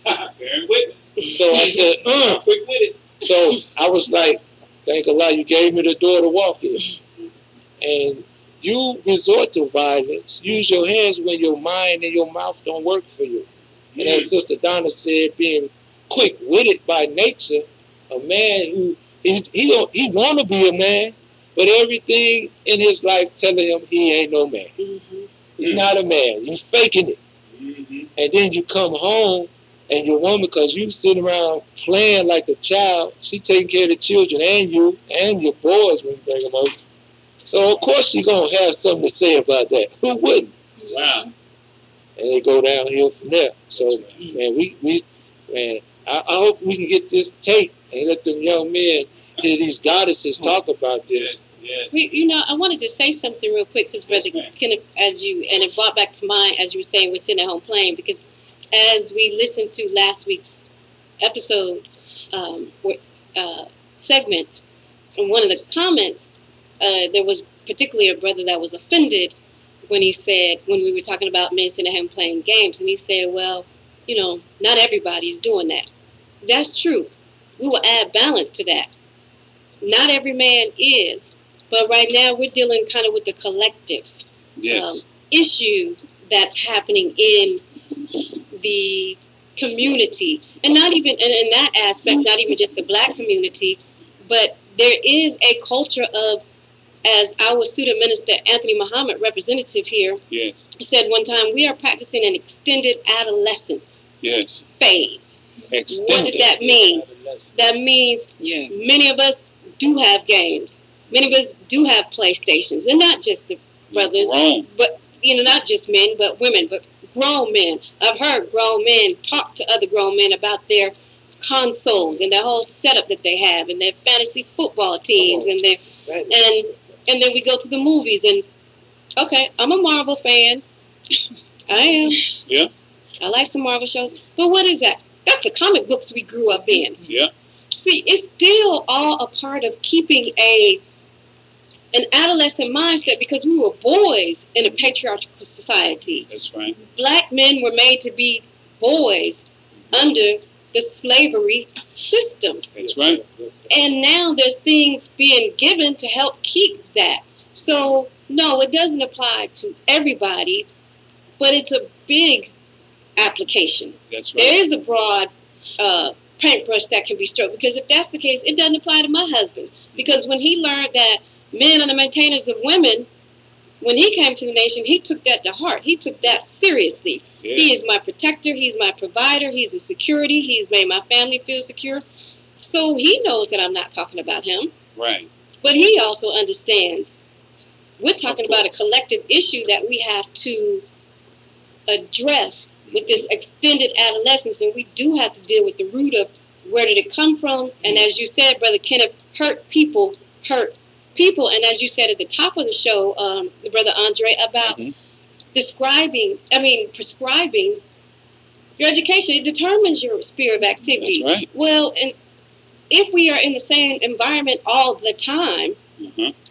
Bearing witness. So I said, quick with it. So I was like, thank Allah you gave me the door to walk in. And you resort to violence. Use your hands when your mind and your mouth don't work for you. And as Sister Donna said, being quick-witted by nature, a man who, he want to be a man, but everything in his life telling him he ain't no man. He's not a man. He's faking it. And then you come home and your woman, because you sitting around playing like a child, she taking care of the children and you and your boys when you bring them over. So of course she gonna have something to say about that. Who wouldn't? Wow. And they go downhill from there. So man, I hope we can get this tape and let them young men hear these goddesses talk about this. Yes. I wanted to say something real quick because Brother Kenneth, and it brought back to mind as you were saying we're sitting at home playing, because as we listened to last week's episode segment, in one of the comments, there was particularly a brother that was offended when he said, when we were talking about men sitting at home playing games, and he said, well, not everybody is doing that. That's true. We will add balance to that. Not every man is, but right now we're dealing kind of with the collective issue that's happening in the community, and not even in that aspect, not even just the black community, but there is a culture of, as our student minister Anthony Muhammad, representative here, he said one time, we are practicing an extended adolescence phase. Extended. What did that mean? That means many of us do have games. Many of us do have PlayStations, and not just the brothers, but not just men, but women, but grown men. I've heard grown men talk to other grown men about their consoles and the whole setup that they have, and their fantasy football teams, and their and then we go to the movies, and okay, I'm a Marvel fan. I am. Yeah. I like some Marvel shows, but what is that? That's the comic books we grew up in. Yeah. See, it's still all a part of keeping an adolescent mindset, because we were boys in a patriarchal society. That's right. Black men were made to be boys under the slavery system. That's right. And now there's things being given to help keep that. So, no, it doesn't apply to everybody, but it's a big application. That's right. There is a broad paintbrush that can be stroked, because if that's the case, it doesn't apply to my husband. Because when he learned that men are the maintainers of women, when he came to the nation, he took that to heart. He took that seriously. Yeah. He is my protector. He's my provider. He's a security. He's made my family feel secure. So he knows that I'm not talking about him. Right. But he also understands we're talking about a collective issue that we have to address with this extended adolescence, and we do have to deal with the root of where did it come from. And as you said, Brother Kenneth, hurt people. And as you said at the top of the show, Brother Andre, about prescribing your education, it determines your sphere of activity. That's right. Well, and if we are in the same environment all the time,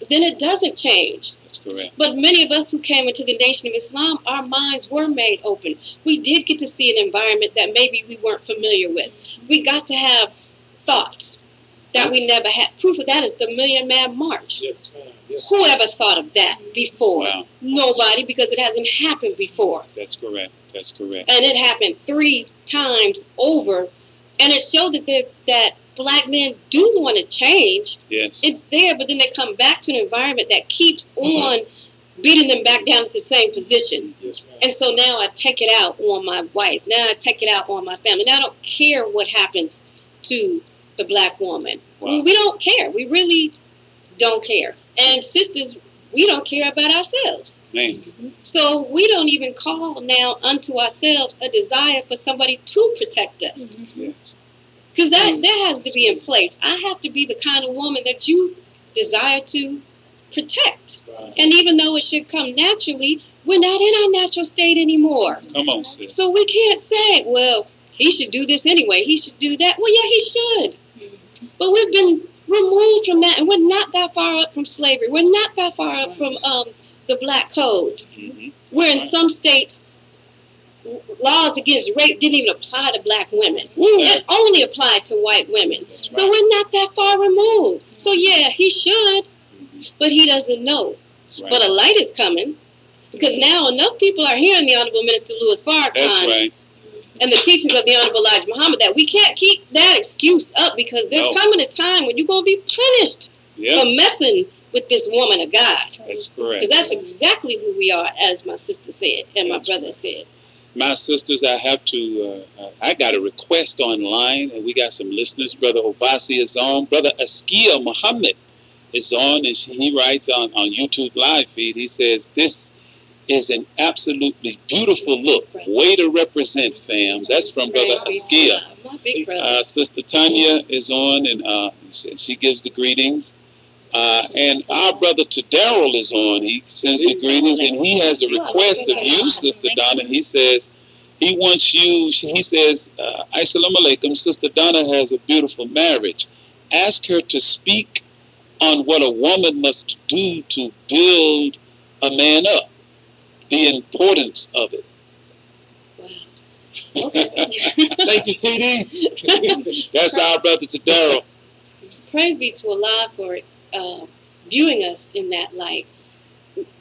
then it doesn't change. That's correct. But many of us who came into the Nation of Islam, our minds were made open. We did get to see an environment that maybe we weren't familiar with. We got to have thoughts that we never had. Proof of that is the Million Man March. Yes, ma'am. Yes, Who ever thought of that before? Wow. Nobody, because it hasn't happened before. That's correct. That's correct. And it happened 3 times over. And it showed that black men do want to change. Yes. It's there, but then they come back to an environment that keeps on beating them back down to the same position. Yes, ma'am. And so now I take it out on my wife. Now I take it out on my family. Now I don't care what happens to the black woman. Wow. We don't care. We really don't care. And sisters, we don't care about ourselves. Man. So we don't even call now unto ourselves a desire for somebody to protect us. Yes. Because that has to be in place. I have to be the kind of woman that you desire to protect. Right. And even though it should come naturally, we're not in our natural state anymore. Come on, sis. So we can't say, well, he should do this anyway. He should do that. Well, yeah, he should. But we've been removed from that, and we're not that far up from slavery. We're not that far up from the black codes. Where in some states, laws against rape didn't even apply to black women. It only applied to white women. So we're not that far removed. So yeah, he should, but he doesn't know. Right. But a light is coming, because now enough people are hearing the Honorable Minister Louis Farrakhan. That's right. And the teachings of the Honorable Elijah Muhammad, that we can't keep that excuse up, because there's coming a time when you're going to be punished for messing with this woman of God. That's correct. Because that's exactly who we are, as my sister said and my brother said. My sisters, I have to, I got a request online, and we got some listeners. Brother Obasi is on. Brother Askia Muhammad is on, and he writes on YouTube live feed, he says, this is an absolutely beautiful look. Way to represent, fam. That's from Brother Askia. My big brother. Sister Tanya is on, and she gives the greetings. And our brother Daryl is on. He sends the greetings, and he has a request of you, Sister Donna. He says he wants you, he says, Assalamu alaikum, Sister Donna has a beautiful marriage. Ask her to speak on what a woman must do to build a man up. The importance of it. Wow. Okay. Thank you, TD. That's our brother Daryl. Praise be to Allah for viewing us in that light.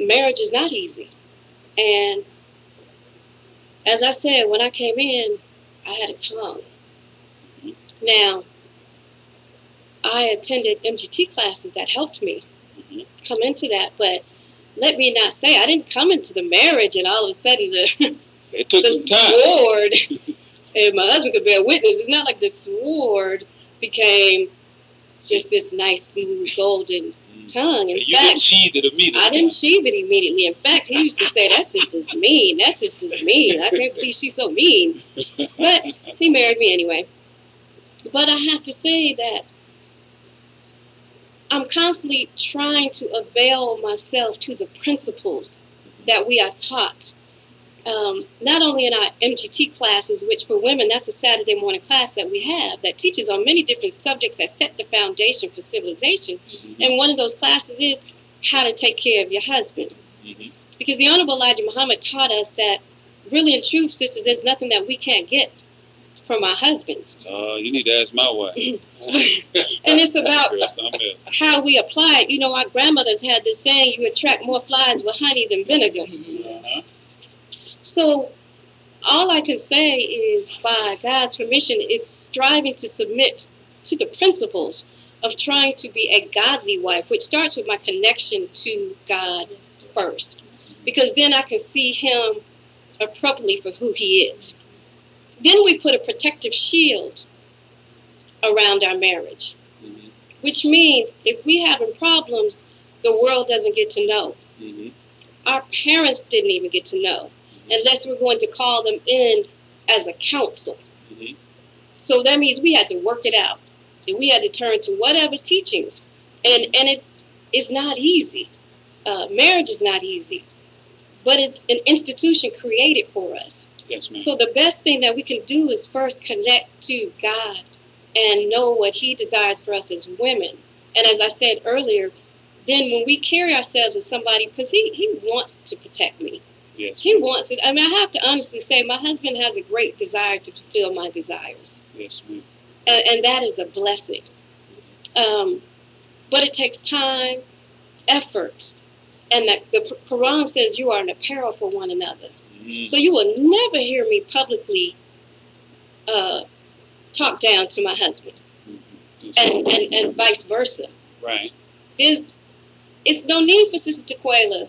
Marriage is not easy. And as I said, when I came in, I had a tongue. Now, I attended MGT classes that helped me come into that, but let me not say, I didn't come into the marriage and all of a sudden it took the some time. sword, and my husband could bear witness, it's not like the sword became just this nice, smooth, golden tongue. So In you fact, didn't sheathe it immediately. I didn't sheathe it immediately. In fact, he used to say, that sister's mean. That sister's mean. I can't believe she's so mean. But he married me anyway. But I have to say that I'm constantly trying to avail myself to the principles that we are taught. Not only in our MGT classes, which for women, that's a Saturday morning class that we have that teaches on many different subjects that set the foundation for civilization. And one of those classes is how to take care of your husband. Because the Honorable Elijah Muhammad taught us that really in truth, sisters, there's nothing that we can't get from our husbands. You need to ask my wife. And it's about how we apply it. You know, our grandmothers had this saying, you attract more flies with honey than vinegar. So all I can say is, by God's permission, it's striving to submit to the principles of trying to be a godly wife, which starts with my connection to God first. Because then I can see him appropriately for who he is. Then we put a protective shield around our marriage, which means if we having problems, the world doesn't get to know. Our parents didn't even get to know, unless we're going to call them in as a counsel. So that means we had to work it out. And we had to turn to whatever teachings. And it's not easy. Marriage is not easy. But it's an institution created for us. Yes, ma'am. So the best thing that we can do is first connect to God and know what he desires for us as women. And as I said earlier, then when we carry ourselves as somebody, because he wants to protect me. Yes. He wants it. I mean, I have to honestly say, my husband has a great desire to fulfill my desires. Yes, ma'am. And that is a blessing. But it takes time, effort. And the Quran says you are an apparel for one another. Mm. So you will never hear me publicly talk down to my husband. Mm-hmm. And vice versa. Right. It's no need for Sister Tequila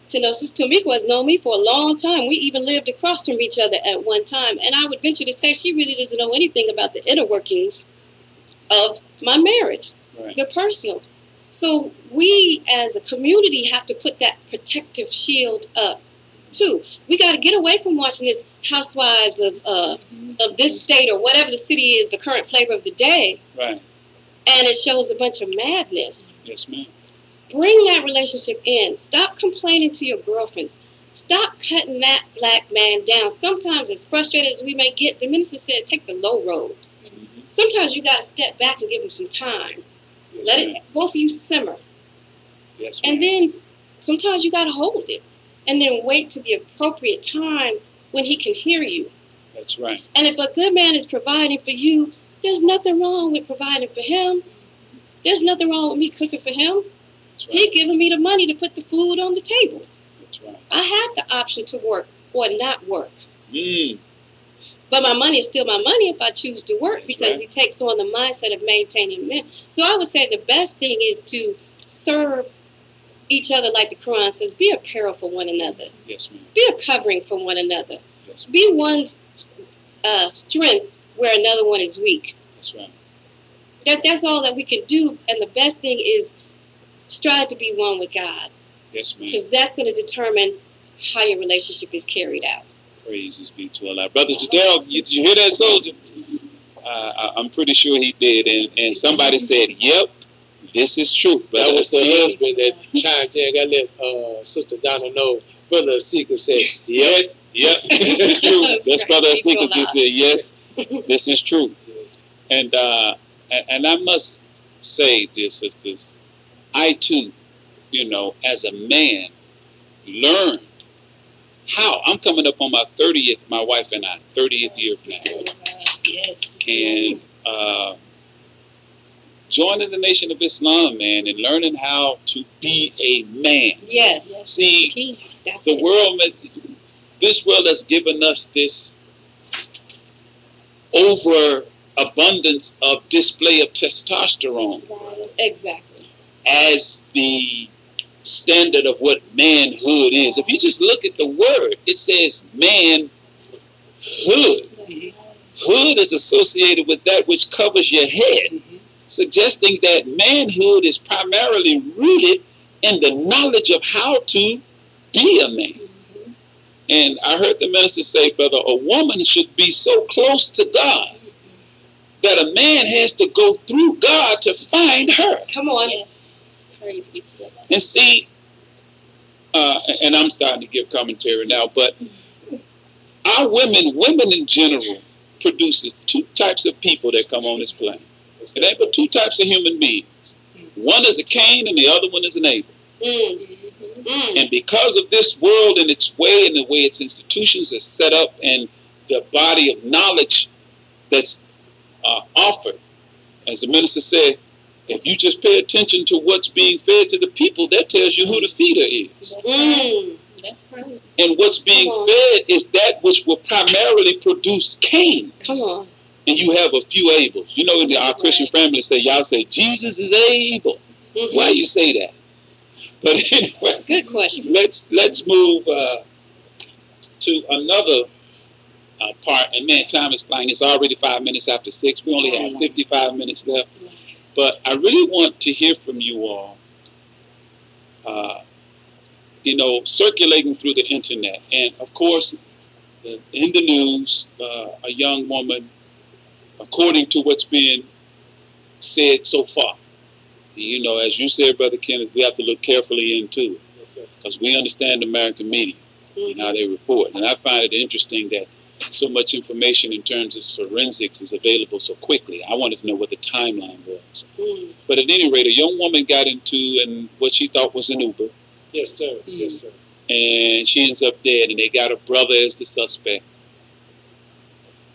to know. Sister Tamika has known me for a long time. We even lived across from each other at one time. And I would venture to say she really doesn't know anything about the inner workings of my marriage. Right. They're personal. So we as a community have to put that protective shield up too. We got to get away from watching this Housewives of this state or whatever the city is, the current flavor of the day. Right. And it shows a bunch of madness. Yes, ma'am. Bring that relationship in. Stop complaining to your girlfriends. Stop cutting that black man down. Sometimes, as frustrated as we may get, the minister said, take the low road. Mm-hmm. Sometimes you got to step back and give him some time. Yes, let it, both of you simmer. Yes, and then sometimes you got to hold it. And then wait to the appropriate time when he can hear you. That's right. And if a good man is providing for you, there's nothing wrong with providing for him. There's nothing wrong with me cooking for him. Right. He giving me the money to put the food on the table. That's right. I have the option to work or not work. Mm. But my money is still my money if I choose to work. That's because right. He takes on the mindset of maintaining men. So I would say the best thing is to serve each other like the Quran says. Be a peril for one another. Yes, ma'am. Be a covering for one another. Yes, be one's strength where another one is weak. That's right. That's all that we can do. And the best thing is strive to be one with God. Yes, ma'am. Because that's going to determine how your relationship is carried out. Praises be to Allah. Brother Jadel, did you hear that, soldier? I'm pretty sure he did. And somebody said, yep, this is true. That was the husband that chimed in. I let Sister Donna know. Brother Asika said, yes, yep, this is true. That's Brother Asika just said, yes, this is true. And I must say, dear sisters, I too, as a man, learned how. I'm coming up on my 30th, my wife and I, 30th year of marriage. Yes. And joining the Nation of Islam, man, and learning how to be a man. Yes. See, the world, this world has given us this overabundance of display of testosterone. Right. Exactly. As the standard of what manhood is. If you just look at the word, it says manhood. Mm-hmm. Hood is associated with that which covers your head, mm-hmm. suggesting that manhood is primarily rooted in the knowledge of how to be a man. Mm-hmm. And I heard the minister say, brother, a woman should be so close to God that a man has to go through God to find her. Come on. Yes. Praise be to God. And see, and I'm starting to give commentary now, but our women in general produces two types of people that come on this planet. It ain't but two types of human beings. One is a Cain and the other one is an Abel. Mm-hmm. And because of this world and its way and the way its institutions are set up and the body of knowledge that's offered, as the minister said, if you just pay attention to what's being fed to the people, that tells you who the feeder is. That's right. That's right. And what's being fed is that which will primarily produce Cain. Come on. And you have a few Abels. In our Christian family y'all say, Jesus is able. Mm-hmm. Why you say that? But anyway. Good question. Let's move to another part. And man, time is flying. It's already 5 minutes after 6. We only have 55 minutes left. But I really want to hear from you all, circulating through the internet. And, of course, in the news, a young woman, according to what's being said so far, as you said, Brother Kenneth, we have to look carefully into it. Because we understand the American media and how they report. And I find it interesting that so much information in terms of forensics is available so quickly. I wanted to know what the timeline was. But at any rate, a young woman got into what she thought was an Uber. Yes, sir. Yes, sir. And she ends up dead, and they got her brother as the suspect.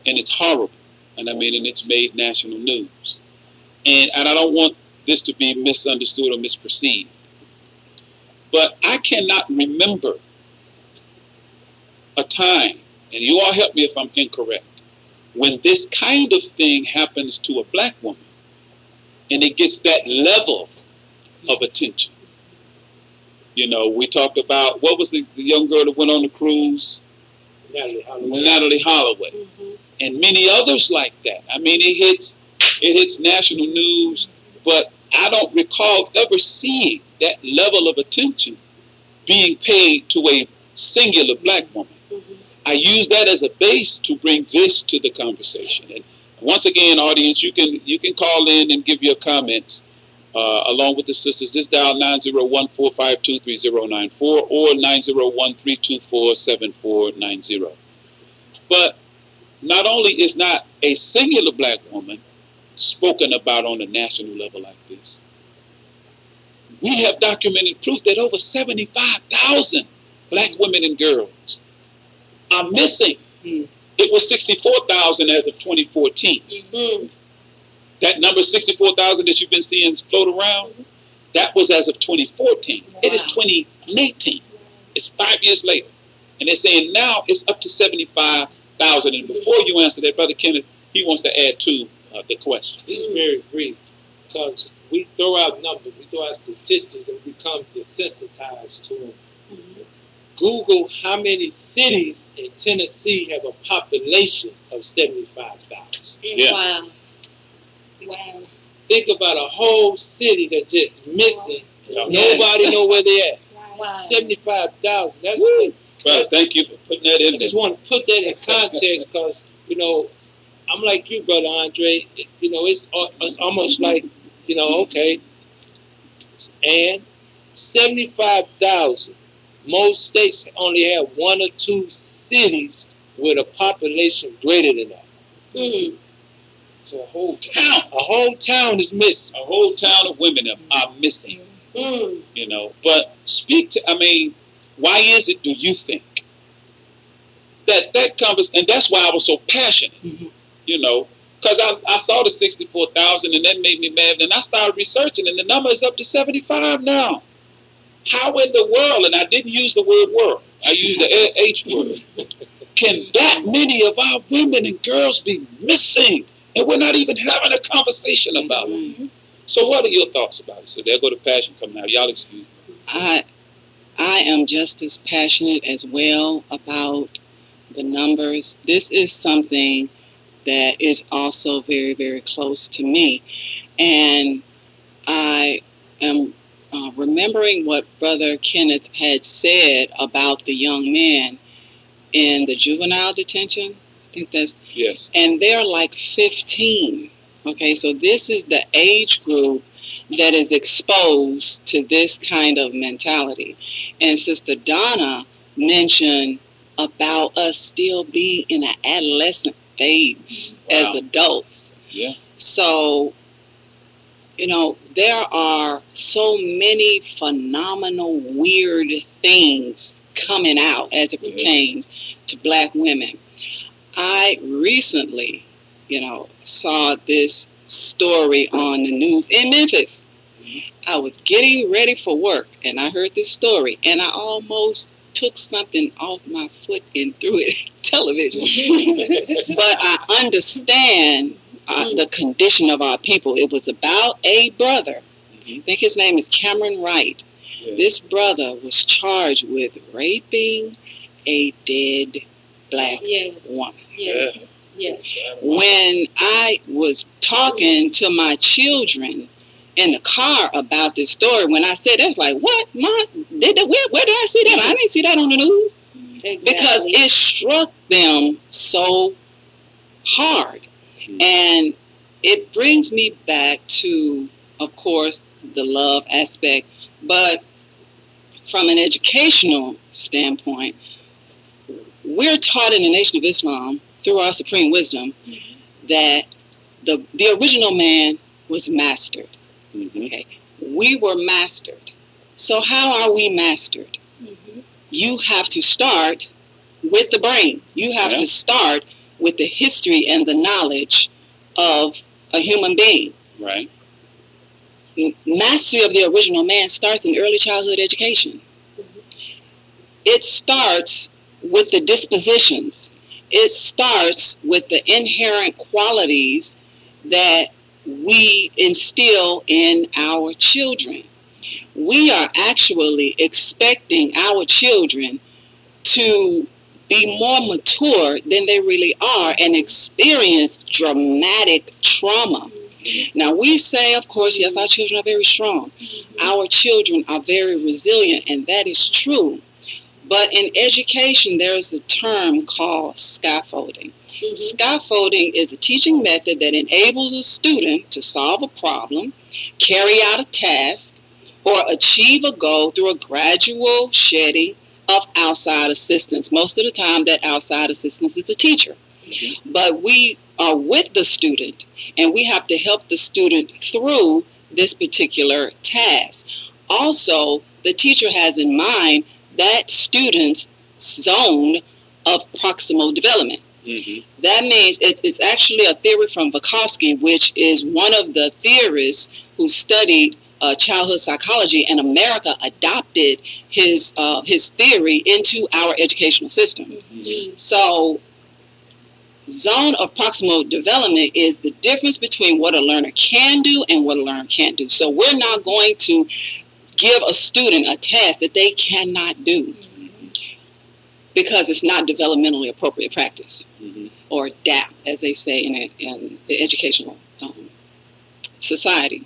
And it's horrible. And I mean, and it's made national news. And I don't want this to be misunderstood or misperceived. But I cannot remember a time, and you all help me if I'm incorrect, when this kind of thing happens to a black woman and it gets that level of attention. You know, we talked about, what was the young girl that went on the cruise? Natalie Holloway. And many others like that. I mean, it hits national news, but I don't recall ever seeing that level of attention being paid to a singular black woman. I use that as a base to bring this to the conversation. And once again, audience, you can call in and give your comments along with the sisters. Just dial 901-452-3094 or 901-324-7490. But not only is not a singular black woman spoken about on a national level like this, we have documented proof that over 75,000 black women and girls are missing. It was 64,000 as of 2014. That number 64,000 that you've been seeing float around, that was as of 2014. Wow. It is 2019. It's 5 years later. And they're saying now it's up to 75,000. And before you answer that, Brother Kenneth, he wants to add to the question. This is very brief, because we throw out numbers, we throw out statistics, and we become desensitized to them. Google how many cities in Tennessee have a population of 75,000. Yeah. Wow. Think about a whole city that's just missing. Yes. Nobody know where they're at. Wow. 75,000. Well, thank you for putting that in I just there. want to put that in context, because, you know, I'm like you, Brother Andre. You know, it's almost like, you know, okay. And 75,000. Most states only have 1 or 2 cities with a population greater than that. So a whole town is missing. A whole town of women are missing. You know, but why is it, do you think, that covers, and that's why I was so passionate, you know, because I saw the 64,000 and that made me mad, and I started researching, and the number is up to 75 now. How in the world, and I didn't use the word world, I used the H word, can that many of our women and girls be missing, and we're not even having a conversation about it? So what are your thoughts about it? So there go the passion coming out. Y'all excuse me. I am just as passionate as well about the numbers. This is something that is also very, very close to me. And I am remembering what Brother Kenneth had said about the young men in the juvenile detention. I think that's... Yes. And they're like 15. Okay, so this is the age group that is exposed to this kind of mentality. And Sister Donna mentioned about us still being in an adolescent phase as adults. Yeah. So, you know, there are so many phenomenal, weird things coming out as it pertains to black women. I recently, you know, saw this story on the news in Memphis. I was getting ready for work and I heard this story and I almost took something off my foot and threw it at television. But I understand the condition of our people. It was about a brother. I think his name is Cameron Wright. Yeah. This brother was charged with raping a dead black woman. Yes. When I was talking to my children in the car about this story, when I said that, I was like, what? Where did I see that? I didn't see that on the news. Exactly. Because it struck them so hard. And it brings me back to, of course, the love aspect, but from an educational standpoint, we we're taught in the Nation of Islam through our supreme wisdom that the original man was mastered. Okay, we were mastered. So how are we mastered? You have to start with the brain. You have to start with the history and the knowledge of a human being. Right. Mastery of the original man starts in early childhood education. It starts with the dispositions. It starts with the inherent qualities that we instill in our children. We are actually expecting our children to be more mature than they really are and experience dramatic trauma. Now, we say, of course, yes, our children are very strong. Our children are very resilient, and that is true. But in education, there is a term called scaffolding. Scaffolding is a teaching method that enables a student to solve a problem, carry out a task, or achieve a goal through a gradual shedding of outside assistance. Most of the time, that outside assistance is the teacher. But we are with the student, and we have to help the student through this particular task. Also, the teacher has in mind that student's zone of proximal development. That means it's actually a theory from Vygotsky, which is one of the theorists who studied childhood psychology, and America adopted his theory into our educational system. So, zone of proximal development is the difference between what a learner can do and what a learner can't do. So we're not going to give a student a task that they cannot do because it's not developmentally appropriate practice, or DAP, as they say in the educational society.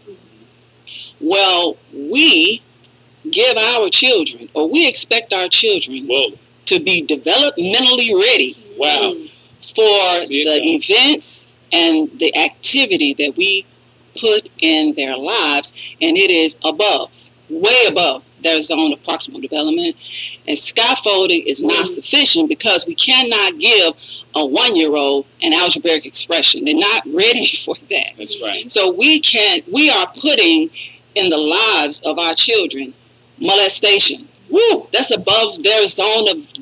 Well, we give our children, or we expect our children to be developmentally ready for the events and the activity that we put in their lives, and it is above, way above their zone of proximal development. And scaffolding is not sufficient because we cannot give a 1-year-old an algebraic expression. They're not ready for that. That's right. So we are putting in the lives of our children molestation. That's above their zone of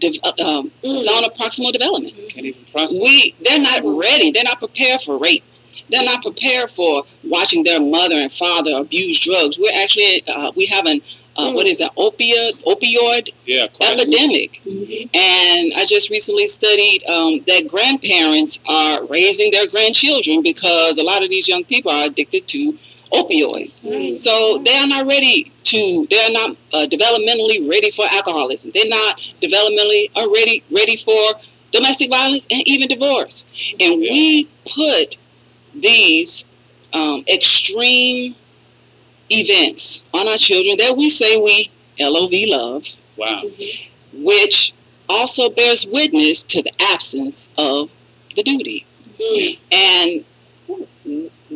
proximal development. Can't even process. They're not ready. They're not prepared for rape. They're not prepared for watching their mother and father abuse drugs. We're actually we have an what is that, opioid epidemic. And I just recently studied that grandparents are raising their grandchildren because a lot of these young people are addicted to opioids. So they are not ready they're not developmentally ready for alcoholism. They're not developmentally ready for domestic violence and even divorce. And we put these extreme events on our children that we say we love. Which also bears witness to the absence of the duty. And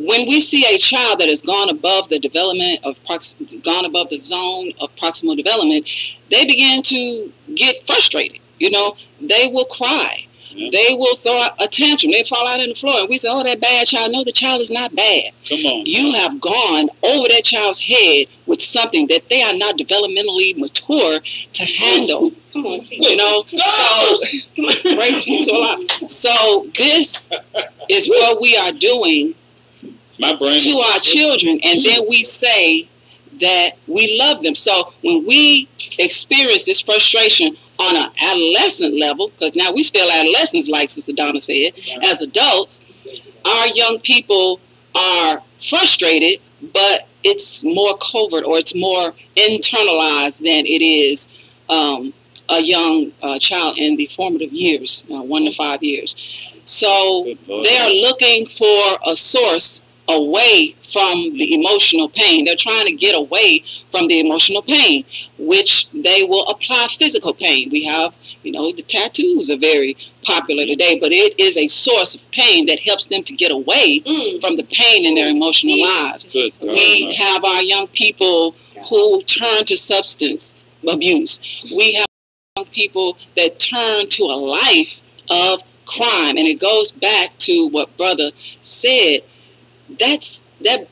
when we see a child that has gone above the zone of proximal development, they begin to get frustrated. They will cry. They will throw a tantrum. They fall out on the floor. And we say, oh, that bad child. No, the child is not bad. Come on. You have gone over that child's head with something that they are not developmentally mature to handle. Come on, So this is what we are doing to our children, and then we say that we love them. So when we experience this frustration on an adolescent level, because now we still adolescents, like Sister Donna said, as adults, our young people are frustrated, but it's more covert, or it's more internalized than it is a young child in the formative years, 1 to 5 years. So they are looking for a source away from the emotional pain. They're trying to get away from the emotional pain, which they will apply physical pain. We have, the tattoos are very popular today, but it is a source of pain that helps them to get away from the pain in their emotional lives. We have our young people who turn to substance abuse. We have people that turn to a life of crime. And it goes back to what Brother said. That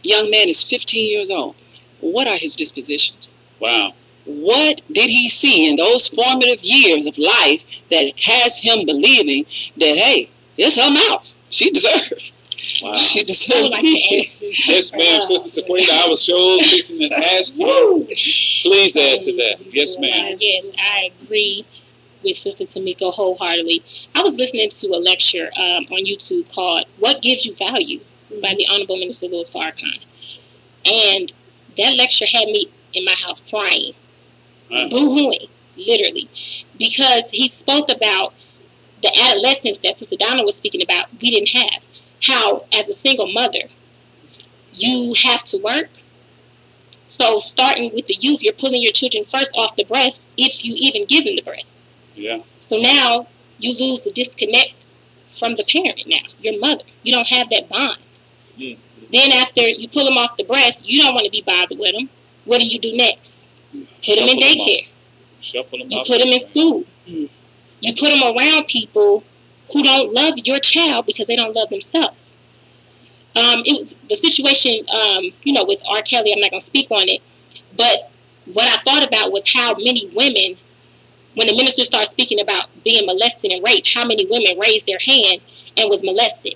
young man is 15 years old. What are his dispositions? Wow. What did he see in those formative years of life that has him believing that, hey, it's her mouth. She deserves. Wow. She deserves to be here. Yes, ma'am, Sister Taquita, I was sure fixing to ask you. Please add to that. Yes, ma'am. Yes, I agree with Sister Tamika wholeheartedly. I was listening to a lecture on YouTube called "What Gives You Value" by the Honorable Minister Louis Farrakhan, and that lecture had me in my house crying, boo-hooing, literally, because he spoke about the adolescence that Sister Donna was speaking about. We didn't have. How, as a single mother, you have to work. So starting with the youth, you're pulling your children first off the breast, if you even give them the breast. Yeah. So now you lose the disconnect from the parent now, your mother. You don't have that bond. Mm-hmm. Then after you pull them off the breast, you don't want to be bothered with them. What do you do next? Put them in daycare. Shuffle them you up. put them in school. You put them around people who don't love your child because they don't love themselves. It was the situation, with R. Kelly. I'm not going to speak on it, but what I thought about was how many women, when the minister started speaking about being molested and raped, how many women raised their hand and was molested.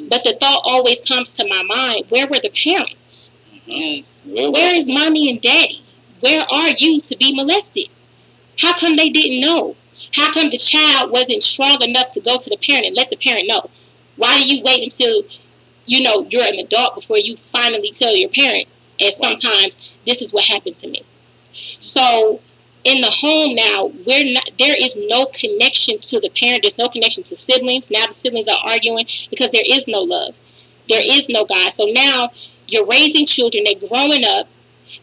But the thought always comes to my mind: where were the parents? Yes. Where is mommy and daddy? Where are you to be molested? How come they didn't know? How come the child wasn't strong enough to go to the parent and let the parent know? Why do you wait until, you're an adult before you finally tell your parent? And sometimes this is what happened to me. So in the home now, there is no connection to the parent. There's no connection to siblings. Now the siblings are arguing because there is no love. There is no God. So now you're raising children. They're growing up.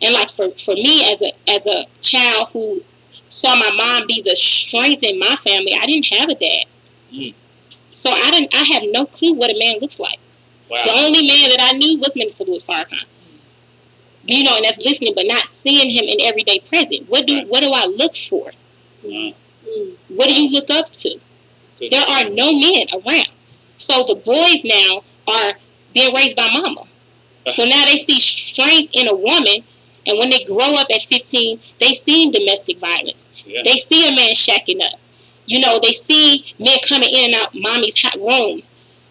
And like for me as a child who saw my mom be the strength in my family, I didn't have a dad. So I have no clue what a man looks like. Wow. The only man that I knew was Minister Louis Farrakhan. And that's listening, but not seeing him in everyday present. What do I look for? What do you look up to? There are no men around. So the boys now are being raised by mama. So now they see strength in a woman, and when they grow up at 15, they see domestic violence. Yeah. They see a man shacking up. They see men coming in and out mommy's hot room.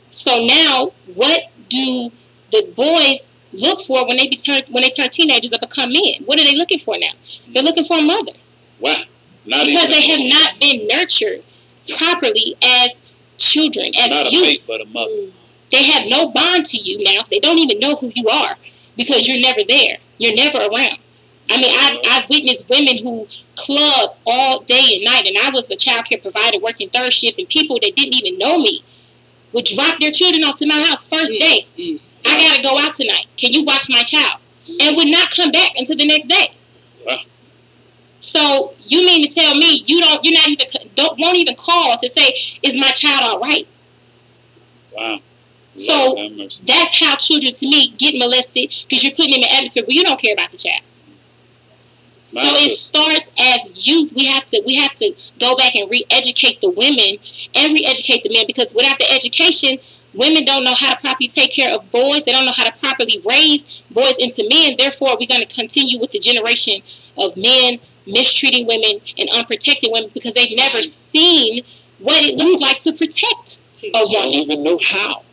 So now, what do the boys look for when they turn teenagers or become men? What are they looking for now? They're looking for a mother. Wow. Because they have not been nurtured properly as children, as not youth. Not a mate, but a mother. They have no bond to you now. They don't even know who you are because you're never there. You're never around. I mean, I've witnessed women who club all day and night, and I was a child care provider working third shift, and people that didn't even know me would drop their children off to my house first day. I got to go out tonight. Can you watch my child? And would not come back until the next day. Wow. So you mean to tell me won't even call to say, is my child all right? Wow. So that's how children, to me, get molested, because you're putting them in an atmosphere where you don't care about the child. So it starts as youth. We have to go back and re-educate the women and re-educate the men, because without the education, women don't know how to properly take care of boys. They don't know how to properly raise boys into men. Therefore, we're going to continue with the generation of men mistreating women and unprotected women, because they've never seen what it looks like to protect a woman. They don't even know how.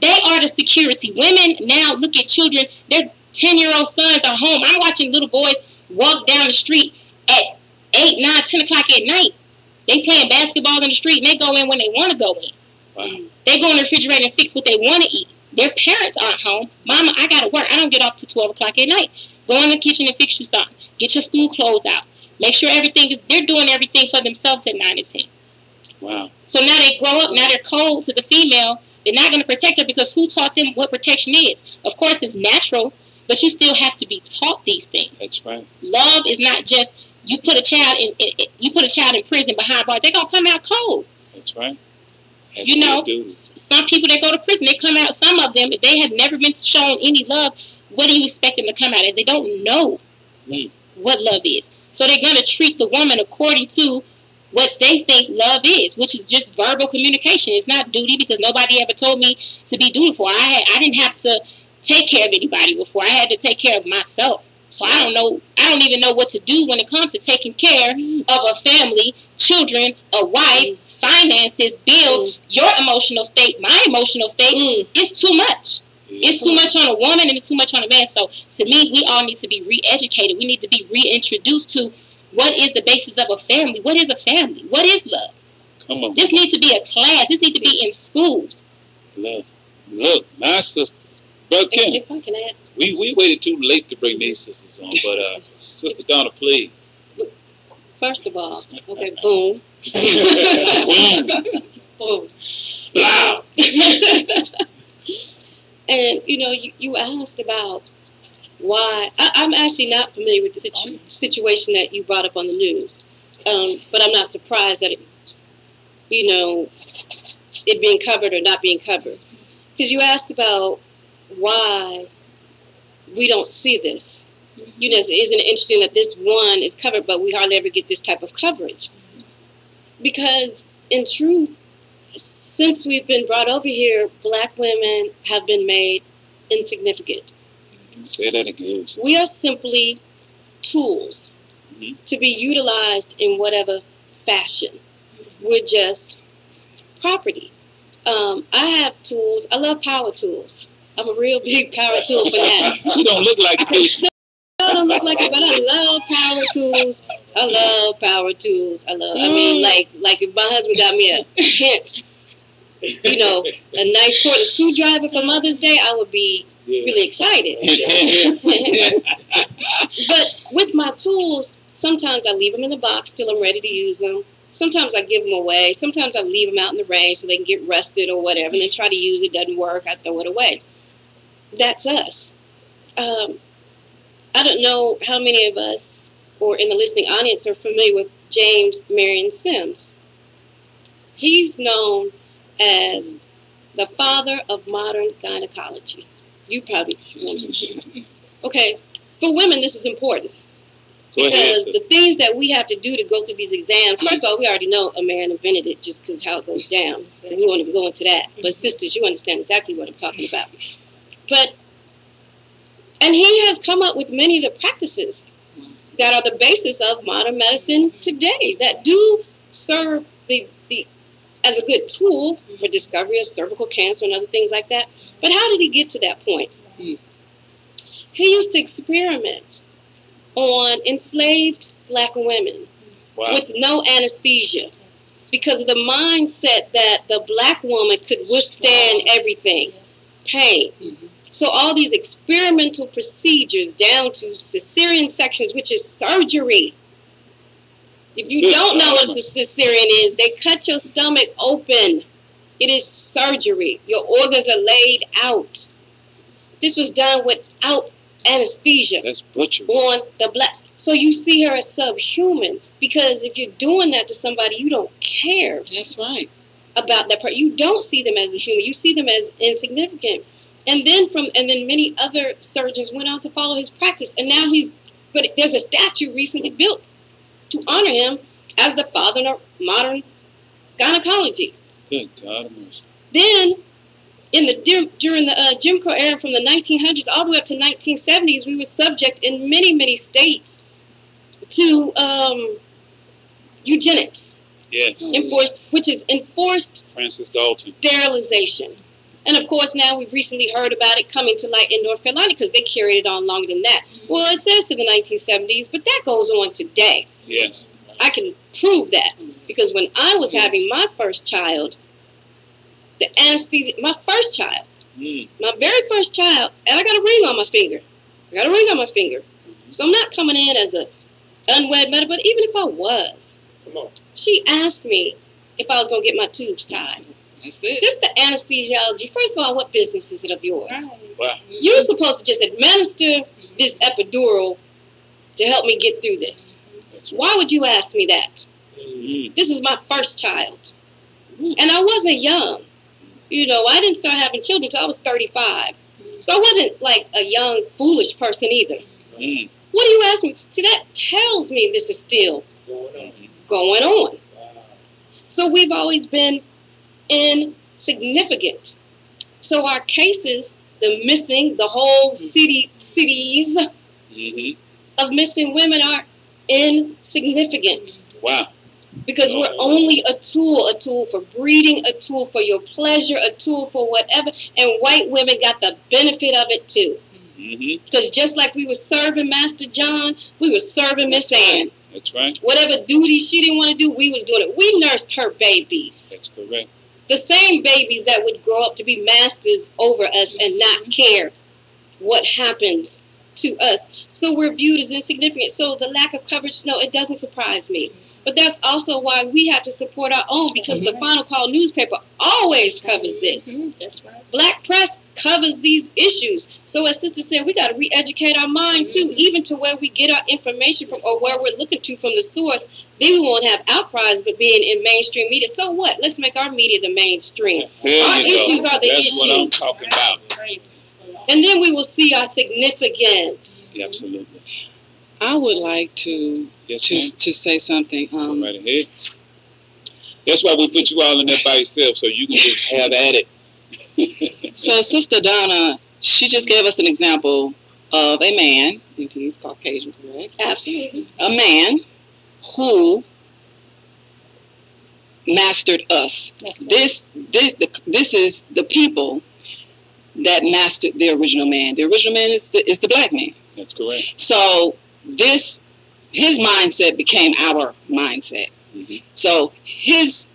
They are the security. Women now look at children. Their 10-year-old sons are home. I'm watching little boys walk down the street at 8, 9, 10 o'clock at night. They playing basketball in the street, and they go in when they want to go in. Wow. They go in the refrigerator and fix what they want to eat. Their parents aren't home. Mama, I got to work. I don't get off till 12 o'clock at night. Go in the kitchen and fix you something. Get your school clothes out. Make sure they're doing everything for themselves at 9 and 10. Wow. So now they grow up, now they're cold to the female. They're not going to protect her, because who taught them what protection is? Of course, it's natural, but you still have to be taught these things. That's right. Love is not just you put a child in prison behind bars. They're gonna come out cold. That's right. Some people that go to prison, they come out. Some of them, if they have never been shown any love, what do you expect them to come out as? They don't know what love is. So they're gonna treat the woman according to what they think love is, which is just verbal communication. It's not duty, because nobody ever told me to be dutiful. I didn't have to take care of anybody before. I had to take care of myself. So I don't even know what to do when it comes to taking care of a family, children, a wife, finances, bills, your emotional state, my emotional state. It's too much. It's too much on a woman and it's too much on a man. So to me, we all need to be re-educated. We need to be reintroduced to what is the basis of a family. What is a family? What is love? Come on. This needs to be a class. This needs to be in schools. Look, my sisters. Brother Ken, If I can add. we waited too late to bring these sisters on, but Sister Donna, please. First of all, okay, boom. Boom. Blah. And, you asked about why. I'm actually not familiar with the situation that you brought up on the news. But I'm not surprised that it being covered or not being covered. Because you asked about why we don't see this. Isn't it interesting that this one is covered, but we hardly ever get this type of coverage? Because, in truth, since we've been brought over here, black women have been made insignificant. Say that again. We are simply tools to be utilized in whatever fashion. We're just property. I have tools. I love power tools. I'm a real big power tool fanatic. She don't look like it. I don't look like it, but I love power tools. I love power tools. I mean, like if my husband got me a hint, a nice cordless screwdriver for Mother's Day, I would be really excited. But with my tools, sometimes I leave them in the box till I'm ready to use them. Sometimes I give them away. Sometimes I leave them out in the rain so they can get rusted or whatever, and then try to use it. Doesn't work, I throw it away. That's us. I don't know how many of us or in the listening audience are familiar with James Marion Sims. He's known as the father of modern gynecology. You probably know. Okay, for women, this is important. Because the things that we have to do to go through these exams, first of all, we already know a man invented it just because how it goes down. And we won't even go into that. But sisters, you understand exactly what I'm talking about. And he has come up with many of the practices that are the basis of modern medicine today that do serve as a good tool for discovery of cervical cancer and other things like that. But how did he get to that point? He used to experiment on enslaved black women with no anesthesia because of the mindset that the black woman could withstand everything, pain. So all these experimental procedures down to cesarean sections, which is surgery. If you don't know what a cesarean is, they cut your stomach open. It is surgery. Your organs are laid out. This was done without anesthesia. That's butchery. On the black. So you see her as subhuman because if you're doing that to somebody, you don't care. That's right. About that part. You don't see them as a human. You see them as insignificant. And then many other surgeons went on to follow his practice. And now but there's a statue recently built to honor him as the father of modern gynecology. Good God. Then, during the Jim Crow era from the 1900s all the way up to 1970s, we were subject in many, many states to eugenics. Yes. Which is enforced Francis Galton. Sterilization. And of course, now we've recently heard about it coming to light in North Carolina because they carried it on longer than that. Well, it says to the 1970s, but that goes on today. Yes. I can prove that because when I was having my first child, the anesthesia, my very first child, and I got a ring on my finger. So I'm not coming in as a unwed mother, but even if I was, she asked me if I was going to get my tubes tied. That's it. Just the anesthesiology. First of all, what business is it of yours? Wow. You're supposed to just administer this epidural to help me get through this. Why would you ask me that? This is my first child. And I wasn't young. I didn't start having children until I was 35. So I wasn't like a young, foolish person either. What do you ask me? See, that tells me this is still going on. So we've always been insignificant. So our cases, the missing, the whole cities of missing women are insignificant. Wow. Because we're only a tool for breeding, a tool for your pleasure, a tool for whatever. And white women got the benefit of it too. Because just like we were serving Master John, we were serving Miss Ann. That's right. Whatever duty she didn't want to do, we was doing it. We nursed her babies. That's correct. The same babies that would grow up to be masters over us and not care what happens to us. So we're viewed as insignificant. So the lack of coverage, no, it doesn't surprise me. But that's also why we have to support our own, because the Final Call newspaper always covers this. That's right. Black press covers these issues. So as Sister said, we got to re-educate our mind too, even to where we get our information from or where we're looking to from the source. Then we won't have outcries of it being in mainstream media. So what? Let's make our media the mainstream. Our issues are the issues. That's what I'm talking about. And then we will see our significance. Yeah, absolutely. I would like to to say something. Go right ahead. That's why we put you all in there by yourself, so you can just have at it. So Sister Donna, she just gave us an example of a man, I think he's Caucasian, correct? Absolutely. A man who mastered us. That's right. This is the people that mastered the original man. The original man is the black man. That's correct. So his mindset became our mindset. So his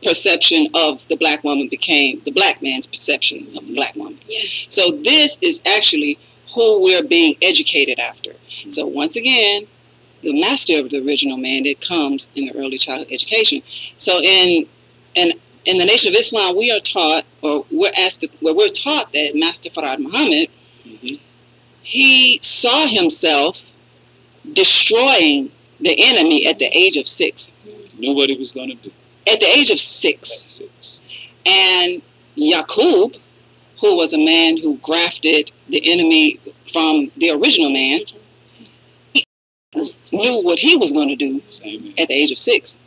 perception of the black woman became the black man's perception of the black woman. Yes. So this is actually who we're being educated after. So once again, the master of the original man that comes in the early childhood education. So in the Nation of Islam, we are taught, or we're taught that Master Farad Muhammad, he saw himself destroying the enemy at the age of 6. Knew what he was going to do. At the age of 6. And Yaqub, who was a man who grafted the enemy from the original man, he knew what he was going to do at the age of 6.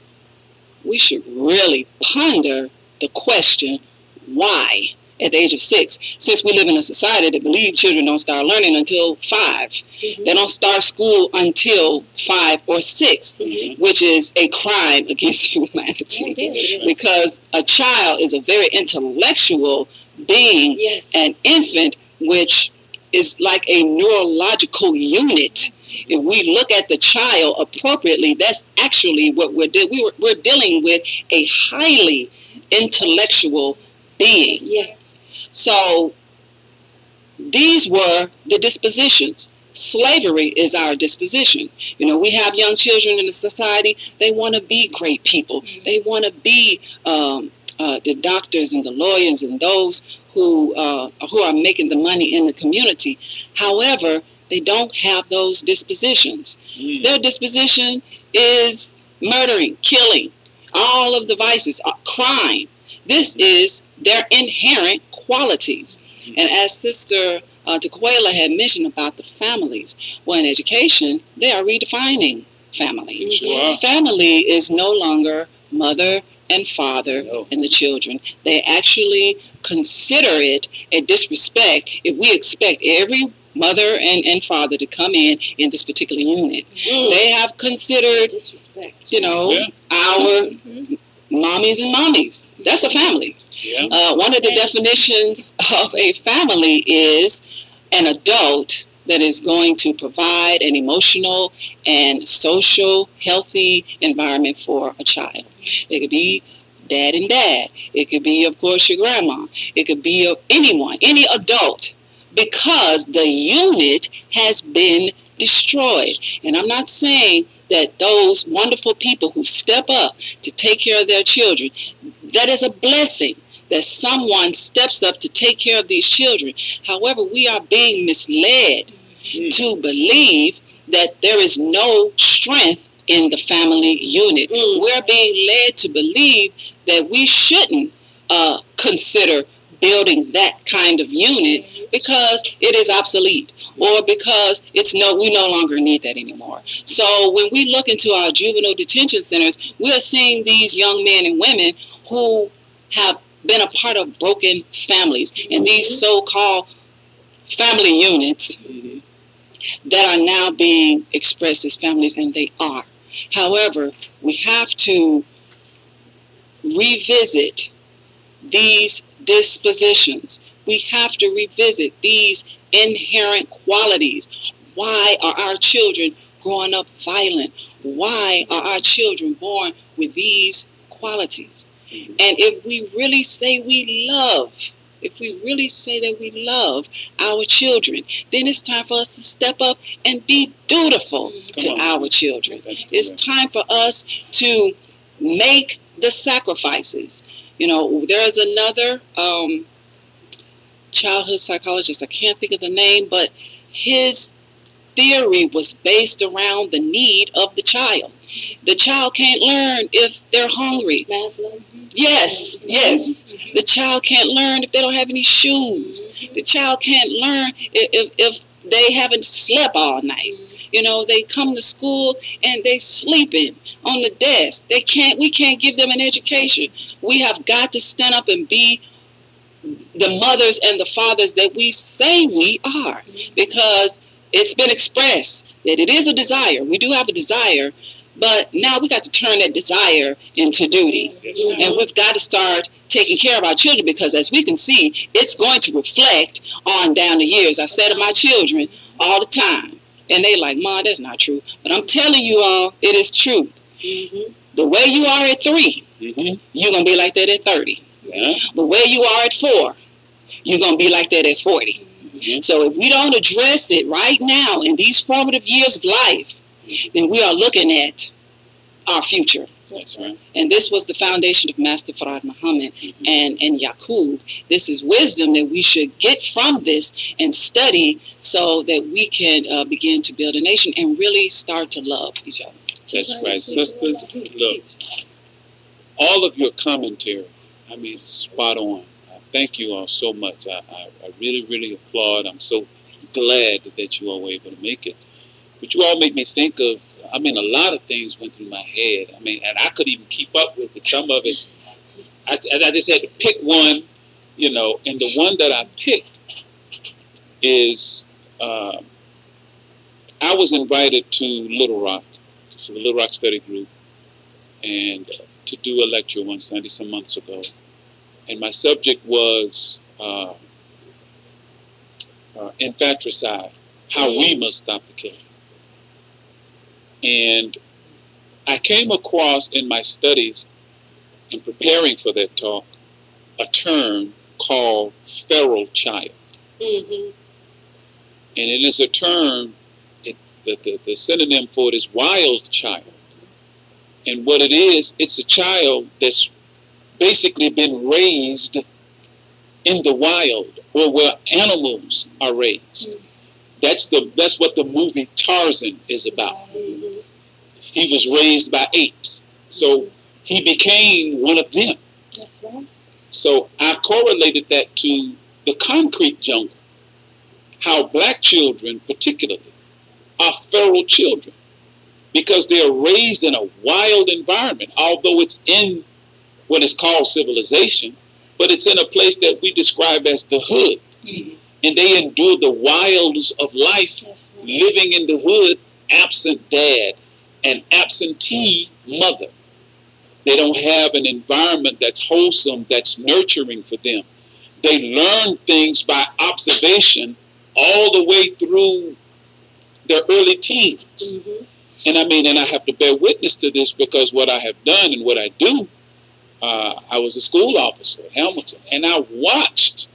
We should really ponder the question, why at the age of 6? Since we live in a society that believes children don't start learning until 5. They don't start school until 5 or 6, which is a crime against humanity. Because a child is a very intellectual being, an infant, which is like a neurological unit. If we look at the child appropriately, that's actually what we're doing. We're dealing with a highly intellectual being. Yes. So these were the dispositions. Slavery is our disposition. You know, we have young children in the society. They want to be great people. They want to be the doctors and the lawyers and those who are making the money in the community. However, they don't have those dispositions. Their disposition is murdering, killing, all of the vices, crime. This is their inherent qualities. And as Sister Tequila had mentioned about the families, well, in education, they are redefining family. Family is no longer mother and father and the children. They actually consider it a disrespect if we expect every mother and father to come in this particular unit. They have considered, disrespect. You know, our mommies and mommies. That's a family. One of the definitions of a family is an adult that is going to provide an emotional and social healthy environment for a child. It could be dad and dad. It could be, of course, your grandma. It could be anyone, any adult, because the unit has been destroyed. And I'm not saying that those wonderful people who step up to take care of their children, that is a blessing that someone steps up to take care of these children. However, we are being misled to believe that there is no strength in the family unit. We're being led to believe that we shouldn't consider building that kind of unit because it is obsolete or because we no longer need that anymore. So when we look into our juvenile detention centers, we are seeing these young men and women who have been a part of broken families and these so-called family units that are now being expressed as families, and they are. However, we have to revisit these dispositions. We have to revisit these inherent qualities. Why are our children growing up violent? Why are our children born with these qualities? And if we really say we love, our children, then it's time for us to step up and be dutiful to our children. It's time for us to make the sacrifices. You know, there's another childhood psychologist, I can't think of the name, but his theory was based around the need of the child. The child can't learn if they're hungry. Maslow. Yes. The child can't learn if they don't have any shoes. The child can't learn if they haven't slept all night. You know, they come to school and they sleeping on the desk. We can't give them an education. We have got to stand up and be the mothers and the fathers that we say we are, because it's been expressed that it is a desire. We do have a desire, but now we got to turn that desire into duty. And we've got to start taking care of our children, because as we can see, it's going to reflect on down the years. I say to my children all the time, and they like, "Ma, that's not true." But I'm telling you all, it is true. The way you are at 3, you're going to be like that at 30. The way you are at 4, you're going to be like that at 40. So if we don't address it right now in these formative years of life, then we are looking at our future. That's right. And this was the foundation of Master Farad Muhammad and Yaqub. This is wisdom that we should get from this and study so that we can begin to build a nation and really start to love each other. That's right. Sisters, look, all of your commentary, I mean, spot on. Thank you all so much. I really, really applaud. I'm so glad that you all were able to make it. But you all make me think of, I mean, a lot of things went through my head. I mean, and I couldn't even keep up with it. Some of it, I just had to pick one, you know, and the one that I picked is, I was invited to Little Rock, to the Little Rock Study Group, and to do a lecture one Sunday some months ago. And my subject was infanticide, how we must stop the killing. And I came across in my studies, in preparing for that talk, a term called feral child. And it is a term, the synonym for it is wild child. And what it is, it's a child that's basically been raised in the wild, or where animals are raised. That's what the movie Tarzan is about. He was raised by apes, so he became one of them. That's right. So I correlated that to the concrete jungle, how black children particularly are feral children, because they are raised in a wild environment, although it's in what is called civilization, but it's in a place that we describe as the hood. And they endure the wilds of life, living in the hood, absent dad, an absentee mother. They don't have an environment that's wholesome, that's nurturing for them. They learn things by observation all the way through their early teens. And I mean, and I have to bear witness to this, because what I have done and what I do, I was a school officer at Hamilton, and I watched,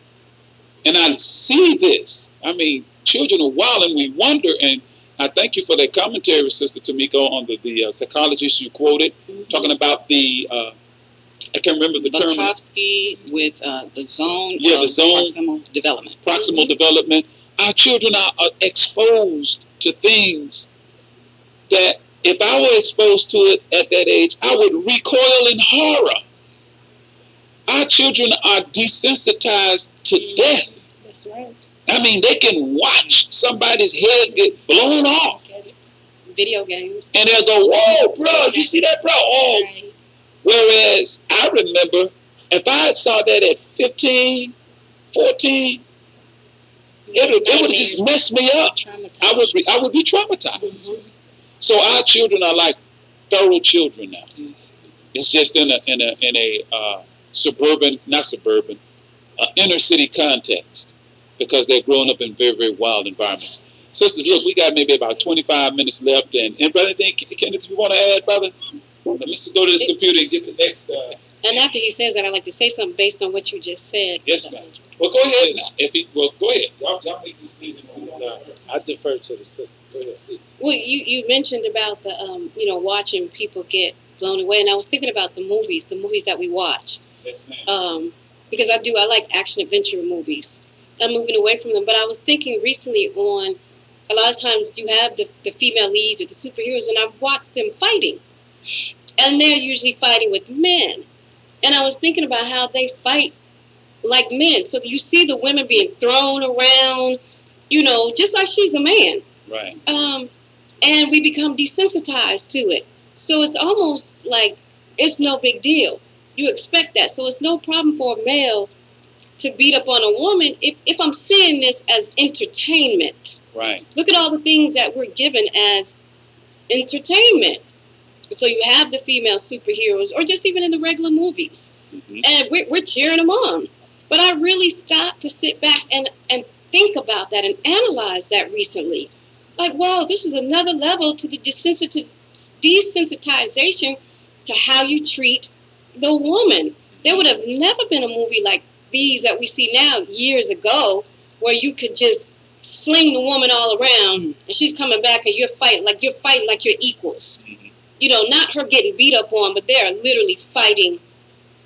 and I see this. I mean, children are wild, and we wonder, and I thank you for that commentary, Sister Tamiko, on the psychologist you quoted, talking about the, I can't remember the term. Bukowski with the zone the zone. proximal development. Proximal development. Our children are exposed to things that if I were exposed to it at that age, I would recoil in horror. Our children are desensitized to death. That's right. I mean, they can watch somebody's head get blown off. Video games. And they'll go, whoa, bro, you see that, bro? Oh. Right. Whereas I remember if I had saw that at 15, 14, it would just mess me up. I would be traumatized. Mm-hmm. So our children are like thorough children now. It's just in a suburban, not suburban, inner city context, because they're growing up in very, very wild environments. Sisters, look, we got maybe about 25 minutes left, and brother, Kenneth, you want to add, brother? Let's just go to this computer and get the next. And after he says that, I'd like to say something based on what you just said. Yes, ma'am. Well, go ahead now. Go ahead. Y'all make the decision. I defer to the sister. Go ahead, please. Well, you mentioned about the watching people get blown away, and I was thinking about the movies that we watch. Yes, ma'am. Because I like action adventure movies. I'm moving away from them, but I was thinking recently on a lot of times you have the female leads or the superheroes, and I've watched them fighting, and they're usually fighting with men. And I was thinking about how they fight like men. So you see the women being thrown around, just like she's a man. Right. And we become desensitized to it. So it's almost like it's no big deal. You expect that. So it's no problem for a male to beat up on a woman if I'm seeing this as entertainment. Right. Look at all the things that we're given as entertainment. So you have the female superheroes, or just even in the regular movies. Mm-hmm. And we're cheering them on. But I really stopped to sit back and think about that and analyze that recently. Like, wow, this is another level to the desensitization to how you treat the woman. There would have never been a movie like these that we see now years ago, where you could just sling the woman all around and she's coming back and you're fighting like you're equals. Mm-hmm. Not her getting beat up on, but they're literally fighting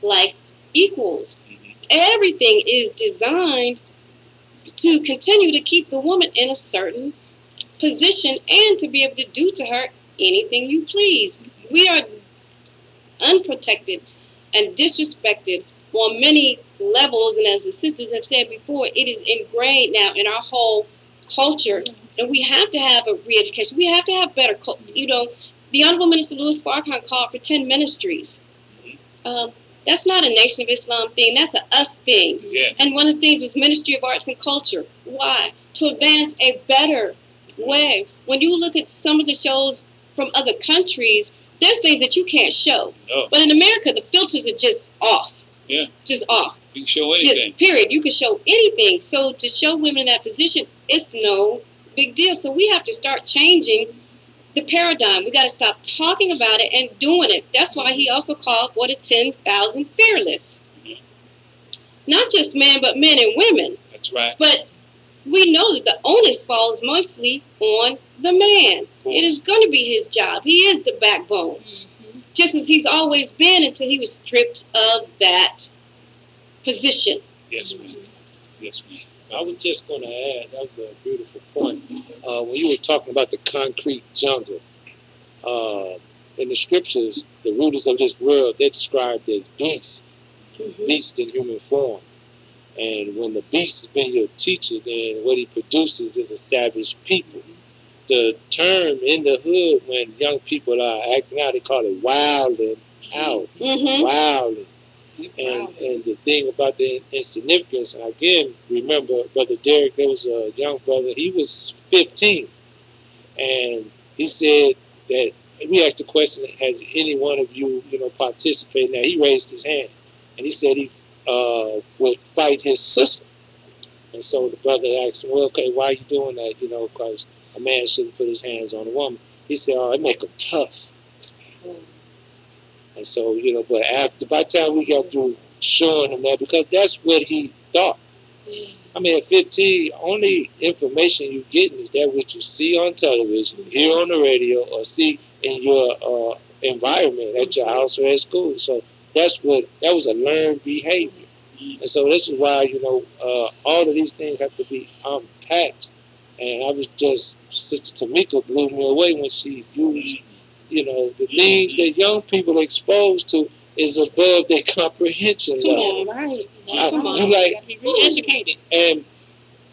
like equals. Mm-hmm. Everything is designed to continue to keep the woman in a certain position and to be able to do to her anything you please. We are unprotected and disrespected on many levels, and as the sisters have said before, it is ingrained now in our whole culture, and we have to have a re-education. We have to have better, the Honorable Minister Louis Farrakhan called for 10 ministries. That's not a Nation of Islam thing. That's a us thing. Yeah. And one of the things was Ministry of Arts and Culture. Why? To advance a better way. When you look at some of the shows from other countries, there's things that you can't show. Oh. But in America, the filters are just off. Yeah. Just off. You can show anything. Just period. You can show anything. So to show women in that position, it's no big deal. So we have to start changing the paradigm. We got to stop talking about it and doing it. That's why he also called for the 10,000 fearless. Mm-hmm. Not just men, but men and women. That's right. But we know that the onus falls mostly on the man. It is going to be his job. He is the backbone. Mm-hmm. Just as he's always been until he was stripped of that position. Yes, ma'am. Yes, ma'am. I was just going to add, that was a beautiful point. When you were talking about the concrete jungle, in the scriptures, the rulers of this world, they're described as beasts, beasts in human form. And when the beast has been your teacher, then what he produces is a savage people. The term in the hood, when young people are acting out, they call it wilding out, wilding. And the thing about the insignificance, and again, remember, Brother Derek, there was a young brother, he was 15, and he said that, we asked the question, has any one of you, participated? Now, he raised his hand, and he said he would fight his sister. And so the brother asked him, well, okay, why are you doing that? Because a man shouldn't put his hands on a woman. He said, oh, it make them tough. And so, but by the time we got through showing him that, because that's what he thought. I mean, at 15, only information you're getting is that what you see on television, hear on the radio, or see in your environment at your house or at school. So that was a learned behavior. And so this is why, all of these things have to be unpacked. And I was just, Sister Tamika blew me away when she used, the things that young people are exposed to is above their comprehension level. That's right. You like, you got to be re-educated. and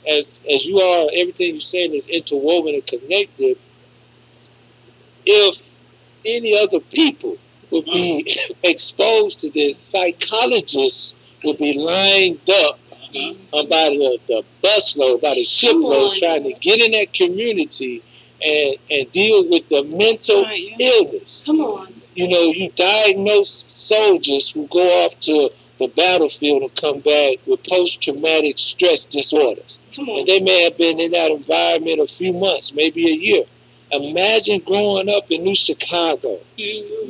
as you are, everything you're saying is interwoven and connected. If any other people would be exposed to this, psychologists would be lined up by the busload, by the shipload, trying to get in that community and deal with the mental illness. Come on. You know, you diagnose soldiers who go off to the battlefield and come back with post-traumatic stress disorders. Come on. And they may have been in that environment a few months, maybe a year. Imagine growing up in New Chicago,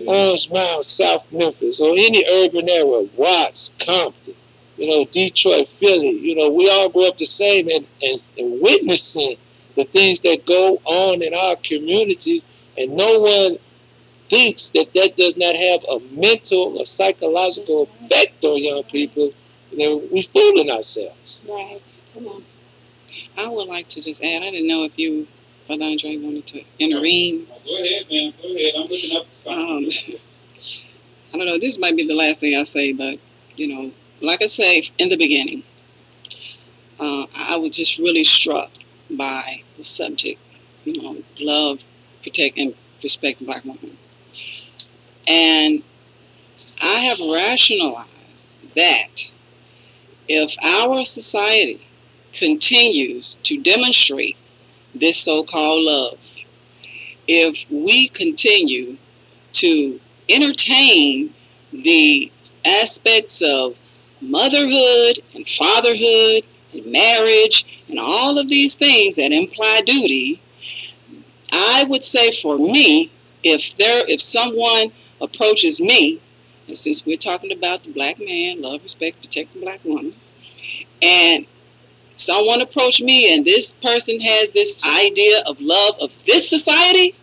Orange Mound, South Memphis, or any urban area, Watts, Compton, you know, Detroit, Philly. You know, we all grew up the same, and witnessing the things that go on in our communities, and no one thinks that does not have a mental or psychological effect on young people. You know, we're fooling ourselves. Right. Come on. I would like to just add, I didn't know if you, Brother Andre, wanted to intervene. Go ahead, man. Go ahead. I'm looking up for something. I don't know, this might be the last thing I say, but, you know, like I say in the beginning, I was just really struck by the subject, you know, love, protect, and respect the Black woman. And I have rationalized that if our society continues to demonstrate this so-called love, if we continue to entertain the aspects of motherhood and fatherhood and marriage and all of these things that imply duty, I would say for me, if someone approaches me, and since we're talking about the Black man, love, respect, protect the Black woman, and someone approached me and this person has this idea of love of this society,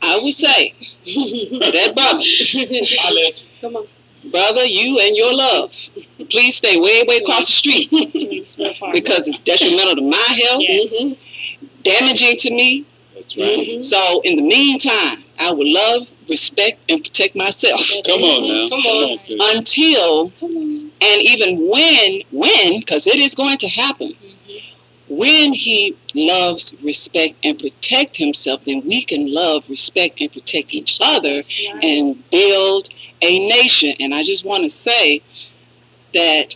I would say to that brother, Come on. brother, you and your love, please stay way across the street because it's detrimental to my health, damaging to me. That's right. So in the meantime, I would love, respect, and protect myself. Come on now. Come on. Until, and even when, because it is going to happen, when he loves, respect, and protect himself, then we can love, respect, and protect each other and build a nation. And I just want to say that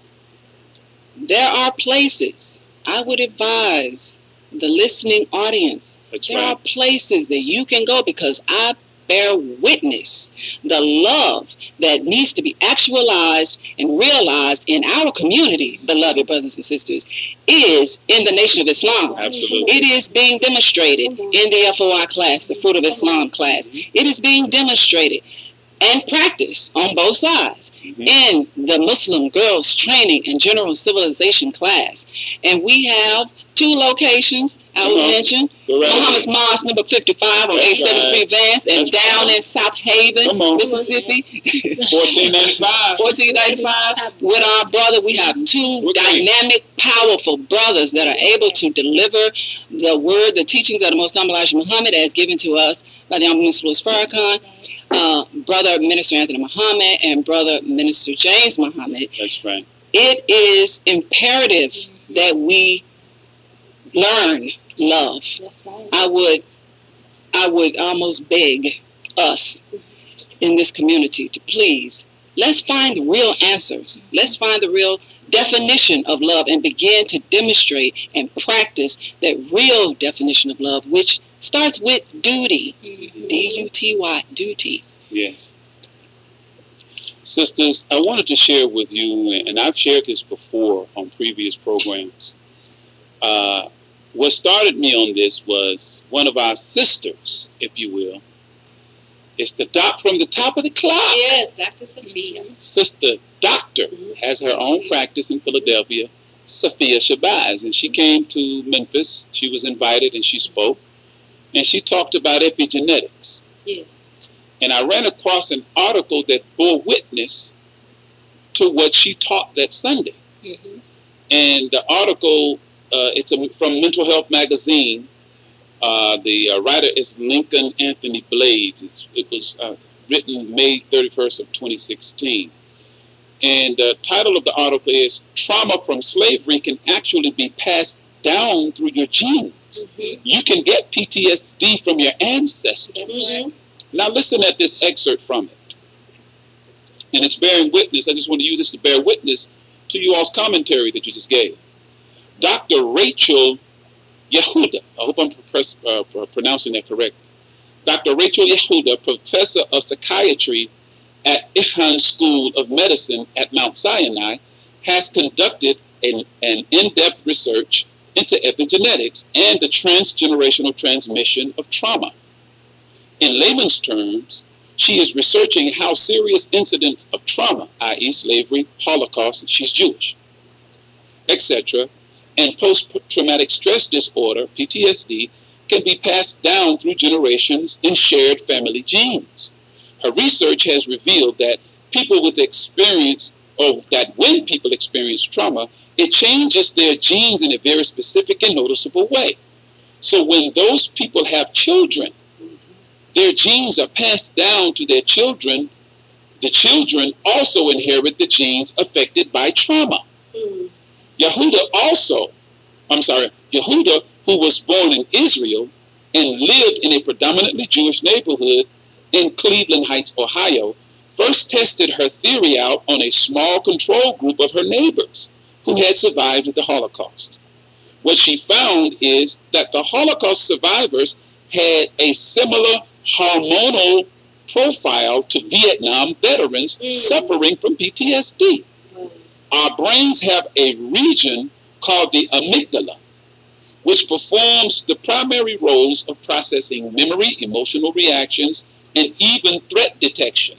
there are places, I would advise the listening audience, there are places that you can go, because I bear witness the love that needs to be actualized and realized in our community, beloved brothers and sisters, is in the Nation of Islam. Absolutely. It is being demonstrated in the FOI class, the Fruit of Islam class. It is being demonstrated and practiced on both sides in the Muslim Girls Training and General Civilization class. And we have 2 locations, I would mention. Muhammad's Mosque, number 55 on 873 Vance, and down in South Haven, Mississippi. 1495. With our brother, we have 2 dynamic, powerful brothers that are able to deliver the word, the teachings of the Most Honorable Elijah Muhammad as given to us by the Honorable Minister Louis Farrakhan, Brother Minister Anthony Muhammad, and Brother Minister James Muhammad. That's right. It is imperative that we learn love. That's right. I would almost beg us in this community to please, let's find the real answers. Let's find the real definition of love and begin to demonstrate and practice that real definition of love, which starts with duty. D-U-T-Y, duty. Yes. Sisters, I wanted to share with you, and I've shared this before on previous programs. What started me on this was one of our sisters, if you will. It's the doc from the top of the clock. Yes, Dr. Sophia. Sister Doctor has her own practice in Philadelphia, Sophia Shabazz, and she came to Memphis. She was invited and she spoke, and she talked about epigenetics. Yes. And I ran across an article that bore witness to what she taught that Sunday. And the article, it's from Mental Health Magazine. The writer is Lincoln Anthony Blades. It was written May 31st of 2016. And the title of the article is Trauma from Slavery Can Actually Be Passed Down Through Your Genes. Mm-hmm. You can get PTSD from your ancestors. Mm-hmm. Now listen at this excerpt from it. And it's bearing witness. I just want to use this to bear witness to you all's commentary that you just gave. Dr. Rachel Yehuda, I hope I'm pronouncing that correctly. Dr. Rachel Yehuda, professor of psychiatry at Ihan School of Medicine at Mount Sinai, has conducted an in-depth research into epigenetics and the transgenerational transmission of trauma. In layman's terms, she is researching how serious incidents of trauma, i.e. slavery, Holocaust, she's Jewish, etc., and post-traumatic stress disorder, PTSD, can be passed down through generations in shared family genes. Her research has revealed that people with experience, or that when people experience trauma, it changes their genes in a very specific and noticeable way. So when those people have children, their genes are passed down to their children. The children also inherit the genes affected by trauma. Yehuda, who was born in Israel and lived in a predominantly Jewish neighborhood in Cleveland Heights, Ohio, first tested her theory out on a small control group of her neighbors who had survived the Holocaust. What she found is that the Holocaust survivors had a similar hormonal profile to Vietnam veterans suffering from PTSD. Our brains have a region called the amygdala, which performs the primary roles of processing memory, emotional reactions, and even threat detection.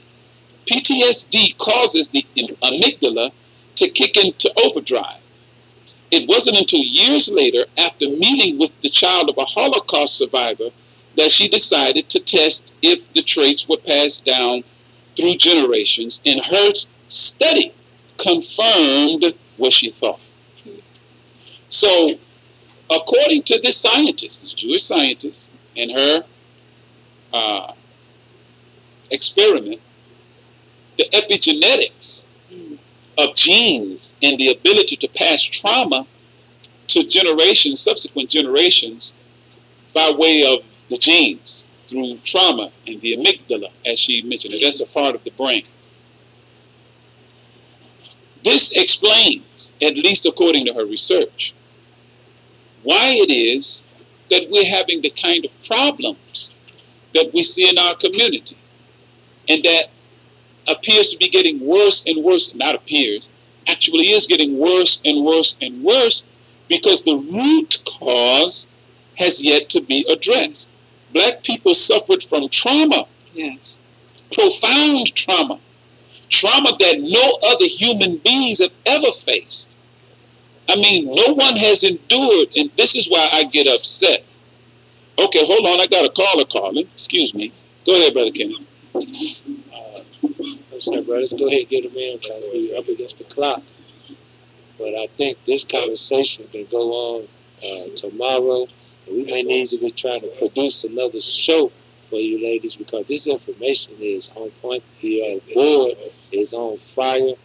PTSD causes the amygdala to kick into overdrive. It wasn't until years later, after meeting with the child of a Holocaust survivor, that she decided to test if the traits were passed down through generations, and her study confirmed what she thought. So, according to this scientist, this Jewish scientist, and her experiment, the epigenetics of genes and the ability to pass trauma to generations, subsequent generations, by way of the genes through trauma and the amygdala, as she mentioned. Yes. That's a part of the brain. This explains, at least according to her research, why it is that we're having the kind of problems that we see in our community, and that appears to be getting worse and worse. Not appears, actually is getting worse and worse and worse, because the root cause has yet to be addressed. Black people suffered from trauma. Yes. Profound trauma. Trauma that no other human beings have ever faced. I mean, no one has endured, and this is why I get upset. Okay, hold on, I got a caller calling. Excuse me. Go ahead, Brother Kenny. Sorry, bro. Let's go ahead and get him in because we're up against the clock. But I think this conversation can go on tomorrow. And we may need to be trying to produce another show for you ladies, because this information is on point. The board is on fire.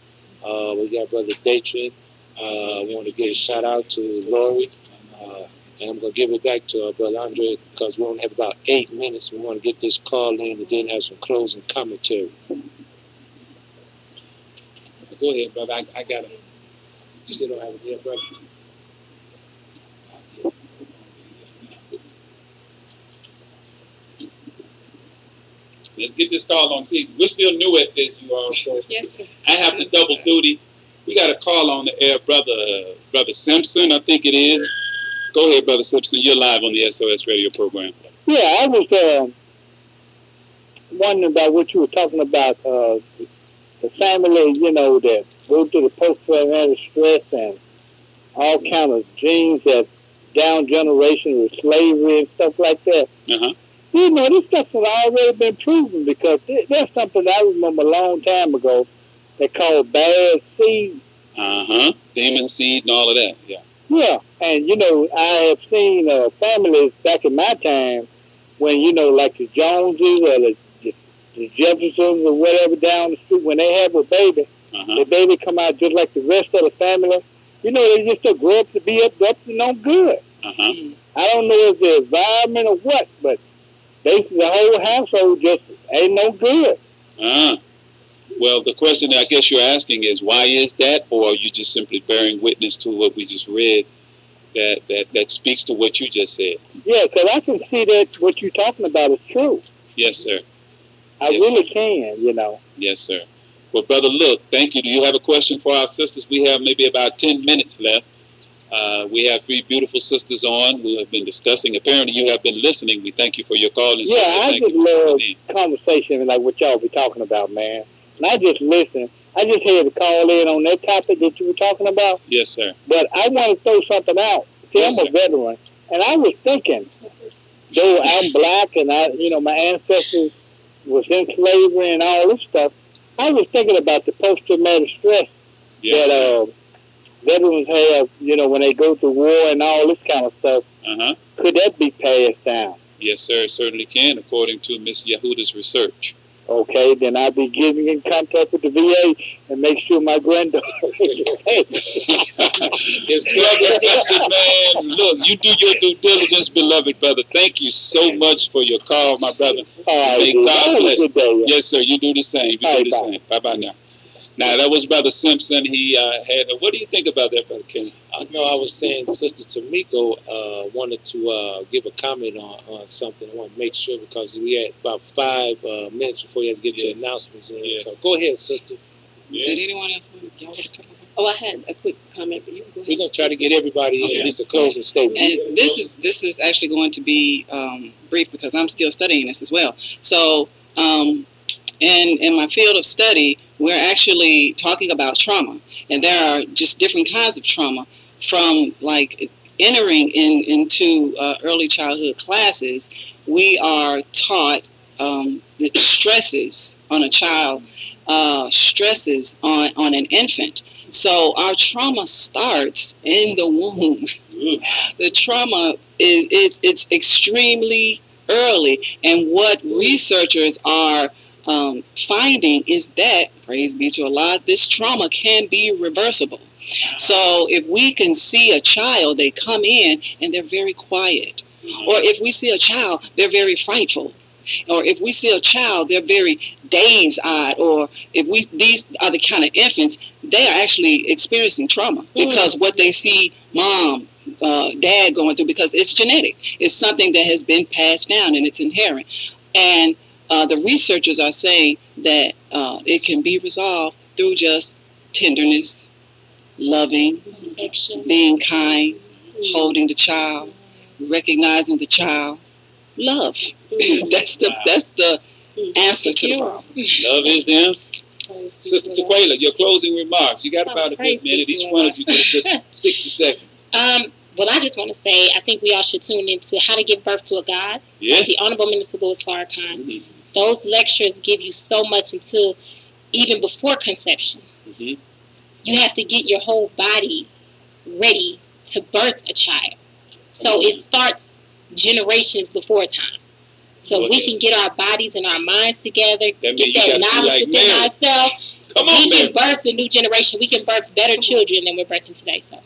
We got Brother Datrin. I want to give a shout out to Lori. And I'm going to give it back to Brother Andre, because we only have about 8 minutes. We want to get this call in and then have some closing commentary. Go ahead, brother. I got it. You still don't have it yet, brother? Let's get this stall on. See, we're still new at this, you all. So yes, sir. I have to double duty. We got a call on the air, Brother Simpson, I think it is. Go ahead, Brother Simpson. You're live on the S.O.S. radio program. Yeah, I was wondering about what you were talking about. The family, you know, that go through the post-traumatic stress and all kind of genes that down generation with slavery and stuff like that. Uh-huh. You know, this stuff has already been proven, because there's something I remember a long time ago they called bad seed. Uh-huh. Demon seed and all of that, yeah. Yeah, and, you know, I have seen families back in my time when, you know, like the Joneses or the the Jeffersons or whatever down the street, when they have a baby, the baby come out just like the rest of the family. You know, they just grow up to be up to no good. I don't know if the environment or what, but basically the whole household just ain't no good. Well, the question I guess you're asking is, why is that? Or are you just simply bearing witness to what we just read that speaks to what you just said? Yeah, because I can see that what you're talking about is true. Yes, sir. I really can, you know. Yes, sir. Well, brother, look, thank you. Do you have a question for our sisters? We have maybe about 10 minutes left. We have 3 beautiful sisters on. We have been discussing. Apparently, you have been listening. We thank you for your call. And I just love conversation like what y'all be talking about, man. And I just listen. I just had to call in on that topic that you were talking about. Yes, sir. But I want to throw something out. See, I'm a veteran, and I was thinking, though I'm black and my ancestors was in slavery and all this stuff, I was thinking about the post-traumatic stress that veterans have, when they go through war and all this kind of stuff. Could that be passed down? Yes, sir, it certainly can, according to Miss Yehuda's research. Okay, then I'll be getting in contact with the VA and make sure my granddaughter Yes, sir, man. Look, you do your due diligence, beloved brother. Thank you so much for your call, my brother. May God bless you. Yes, sir, you do the same. You do the same. Bye-bye now. Now, that was Brother Simpson. He had... What do you think about that, Brother Kenny? I was saying Sister Tamiko wanted to give a comment on something. I want to make sure because we had about 5 minutes before you had to get your announcements in. So go ahead, Sister. Did anyone else want to come up? Oh, I had a quick comment, but you can go ahead. We're going to try to get everybody in. This is a closing statement. And this is actually going to be brief because I'm still studying this as well. So in my field of study, we're actually talking about trauma. And there are just different kinds of trauma, from like entering into early childhood classes. We are taught the stresses on a child, stresses on an infant. So our trauma starts in the womb. The trauma it's extremely early, and what researchers are finding is that, praise be to Allah, this trauma can be reversible. So if we can see a child, they come in and they're very quiet. Or if we see a child, they're very frightful. Or if we see a child, they're very dazed-eyed. Or if these are the kind of infants, they are actually experiencing trauma because what they see mom, dad going through, because it's genetic. It's something that has been passed down and it's inherent. And the researchers are saying that it can be resolved through just tenderness, loving, being kind, holding the child, recognizing the child, love. That's the answer to the problem. Love is the answer. Sister Tequila, your closing remarks. You got about a good minute. Each one of you get a good 60 seconds. Well, I just want to say, I think we all should tune into How to Give Birth to a God. Yes. The Honorable Minister Louis Farrakhan. Those lectures give you so much until even before conception. You have to get your whole body ready to birth a child. So it starts generations before time. So we can get our bodies and our minds together, get that knowledge within ourselves. We can birth the new generation. We can birth better children than we're birthing today. So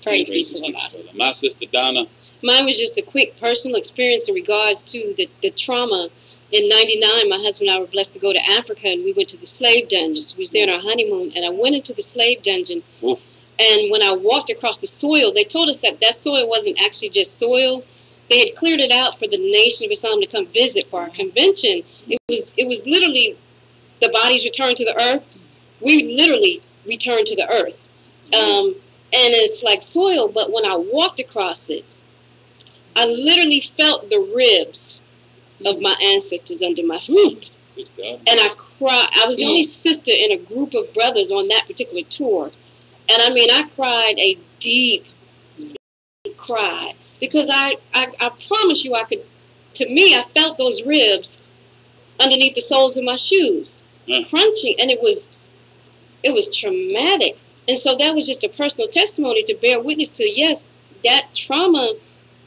praise be to Allah. My sister Donna. Mine was just a quick personal experience in regards to the trauma. In '99, my husband and I were blessed to go to Africa, and we went to the slave dungeons. We was there on our honeymoon, and I went into the slave dungeon. And when I walked across the soil, they told us that soil wasn't actually just soil. They had cleared it out for the Nation of Islam to come visit for our convention. It was literally the bodies returned to the earth. We literally returned to the earth. And it's like soil, but when I walked across it, I literally felt the ribs of my ancestors under my feet. And I cried. I was the only sister in a group of brothers on that particular tour. And I mean, I cried a deep cry. Because I promise you, to me, I felt those ribs underneath the soles of my shoes, crunching, and it was traumatic. And so that was just a personal testimony to bear witness to, yes, that trauma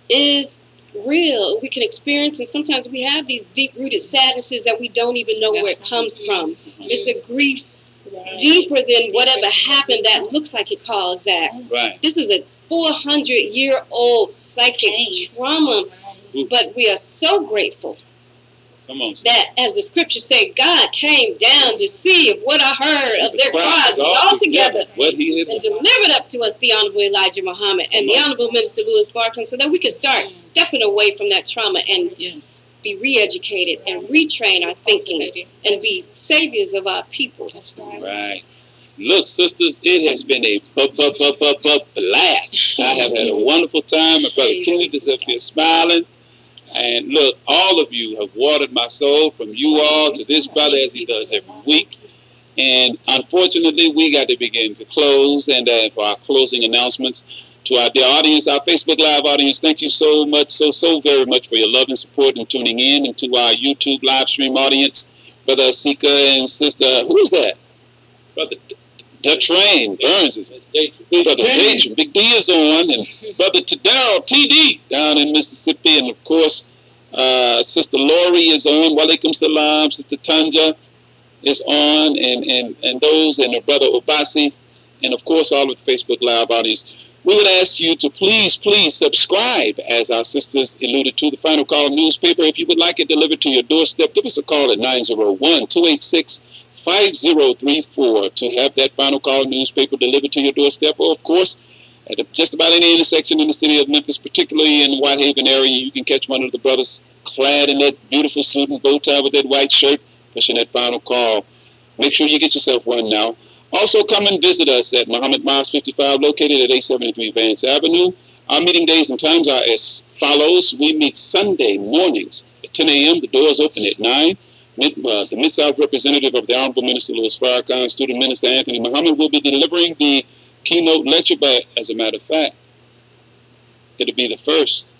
is real, we can experience, and sometimes we have these deep-rooted sadnesses that we don't even know where it comes from. It's a grief deeper than whatever happened that looks like it caused that. Right. This is a 400-year-old psychic trauma, but we are so grateful. Come on. That, as the scriptures say, God came down to see if what I heard of their cries all together and delivered up to us the Honorable Elijah Muhammad and the Honorable Minister Louis Farrakhan, so that we could start stepping away from that trauma and be re-educated and retrain our thinking and be saviors of our people. Right. Look, sisters, it has been a blast. I have had a wonderful time. My brother Kenneth is up here smiling. And look, all of you have watered my soul, from you all to this brother, as he does every week. And unfortunately, we got to begin to close. And for our closing announcements, to our dear audience, our Facebook Live audience, thank you so much, so very much for your love and support and tuning in. And to our YouTube live stream audience, Brother Sika and Sister, who is that? Brother Train Burns is Brother Datron. Big D is on, and Brother Tadaro TD down in Mississippi, and of course Sister Lori is on. Walaikum salam. Sister Tanja is on, and those, and her brother Obasi, and of course all of the Facebook Live audience. We would ask you to please subscribe, as our sisters alluded to, the Final Call newspaper. If you would like it delivered to your doorstep, give us a call at 901-286-5034 to have that Final Call newspaper delivered to your doorstep. Or, of course, at just about any intersection in the city of Memphis, particularly in the Whitehaven area, you can catch one of the brothers clad in that beautiful suit and bow tie with that white shirt, pushing that Final Call. Make sure you get yourself one now. Also, come and visit us at Muhammad Mosque 55, located at 873 Vance Avenue. Our meeting days and times are as follows. We meet Sunday mornings at 10 a.m. The doors open at 9. The Mid-South representative of the Honorable Minister Louis Farrakhan, Student Minister Anthony Muhammad, will be delivering the keynote lecture, but as a matter of fact, it'll be the first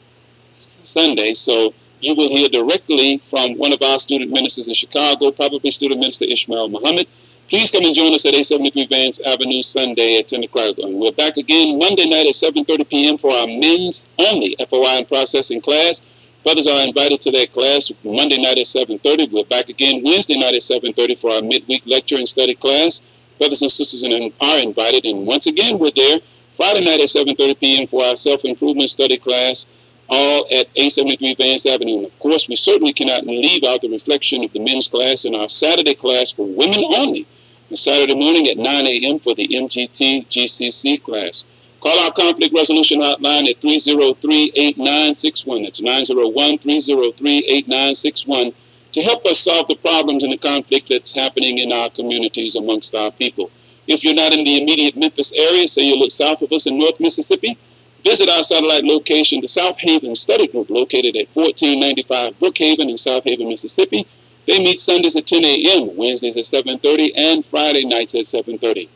Sunday, so you will hear directly from one of our student ministers in Chicago, probably Student Minister Ishmael Muhammad. Please come and join us at 873 Vance Avenue Sunday at 10 o'clock. And we're back again Monday night at 7:30 p.m. for our men's only FOI and processing class. Brothers are invited to that class Monday night at 7:30. We're back again Wednesday night at 7:30 for our midweek lecture and study class. Brothers and sisters are invited. And once again, we're there Friday night at 7:30 p.m. for our self-improvement study class, all at 873 Vance Avenue. And of course, we certainly cannot leave out the reflection of the men's class in our Saturday class for women only, on Saturday morning at 9 a.m. for the MGT GCC class. Call our conflict resolution hotline at 303-8961. That's 901-303-8961 to help us solve the problems and the conflict that's happening in our communities amongst our people. If you're not in the immediate Memphis area, say you look south of us in North Mississippi, visit our satellite location, the South Haven Study Group, located at 1495 Brookhaven in South Haven, Mississippi. They meet Sundays at 10 a.m., Wednesdays at 7:30, and Friday nights at 7:30.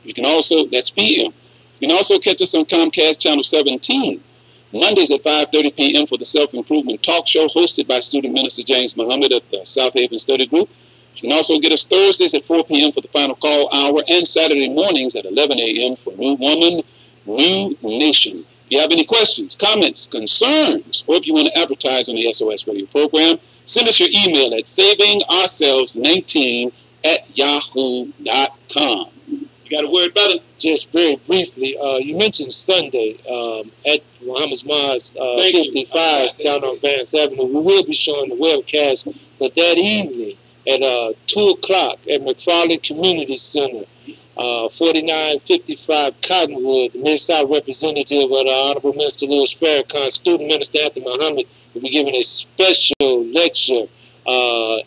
You can also, that's p.m. You can also catch us on Comcast Channel 17, Mondays at 5:30 p.m. for the Self-Improvement Talk Show hosted by Student Minister James Muhammad of the South Haven Study Group. You can also get us Thursdays at 4 p.m. for the Final Call Hour, and Saturday mornings at 11 a.m. for New Woman, New Nation. If you have any questions, comments, concerns, or if you want to advertise on the SOS radio program, send us your email at savingourselves19@yahoo.com. You got a word, brother? Just very briefly, you mentioned Sunday at Muhammad's Mosque 55 down on Vance Avenue. We will be showing the webcast, but that evening at 2 o'clock at McFarland Community Center, 4955 Cottonwood, the Mid-South representative of the Honorable Minister Louis Farrakhan, Student Minister Anthony Muhammad, will be giving a special lecture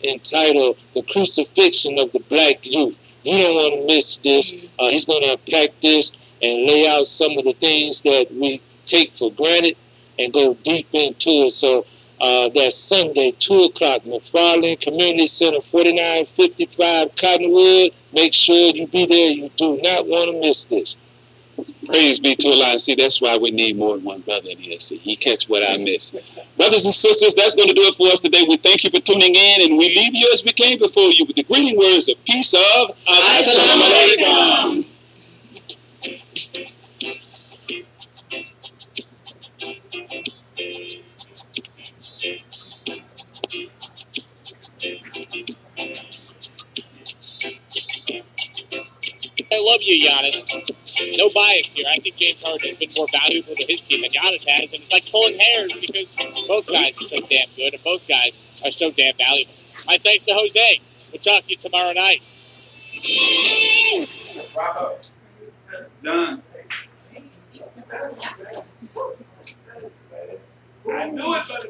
entitled The Crucifixion of the Black Youth. You don't want to miss this. He's going to unpack this and lay out some of the things that we take for granted and go deep into it. So that's Sunday, 2 o'clock, McFarland Community Center, 4955 Cottonwood. Make sure you be there. You do not want to miss this. Praise be to Allah. See, that's why we need more than one brother in here. See, he catch what I miss. Brothers and sisters, that's going to do it for us today. We thank you for tuning in, and we leave you as we came before you with the greeting words of peace of Assalamu alaikum. no bias here. I think James Harden has been more valuable to his team than Giannis has, and it's like pulling hairs because both guys are so damn good and both guys are so damn valuable. My thanks to Jose. We'll talk to you tomorrow night. Bravo. Done. I knew it, brother.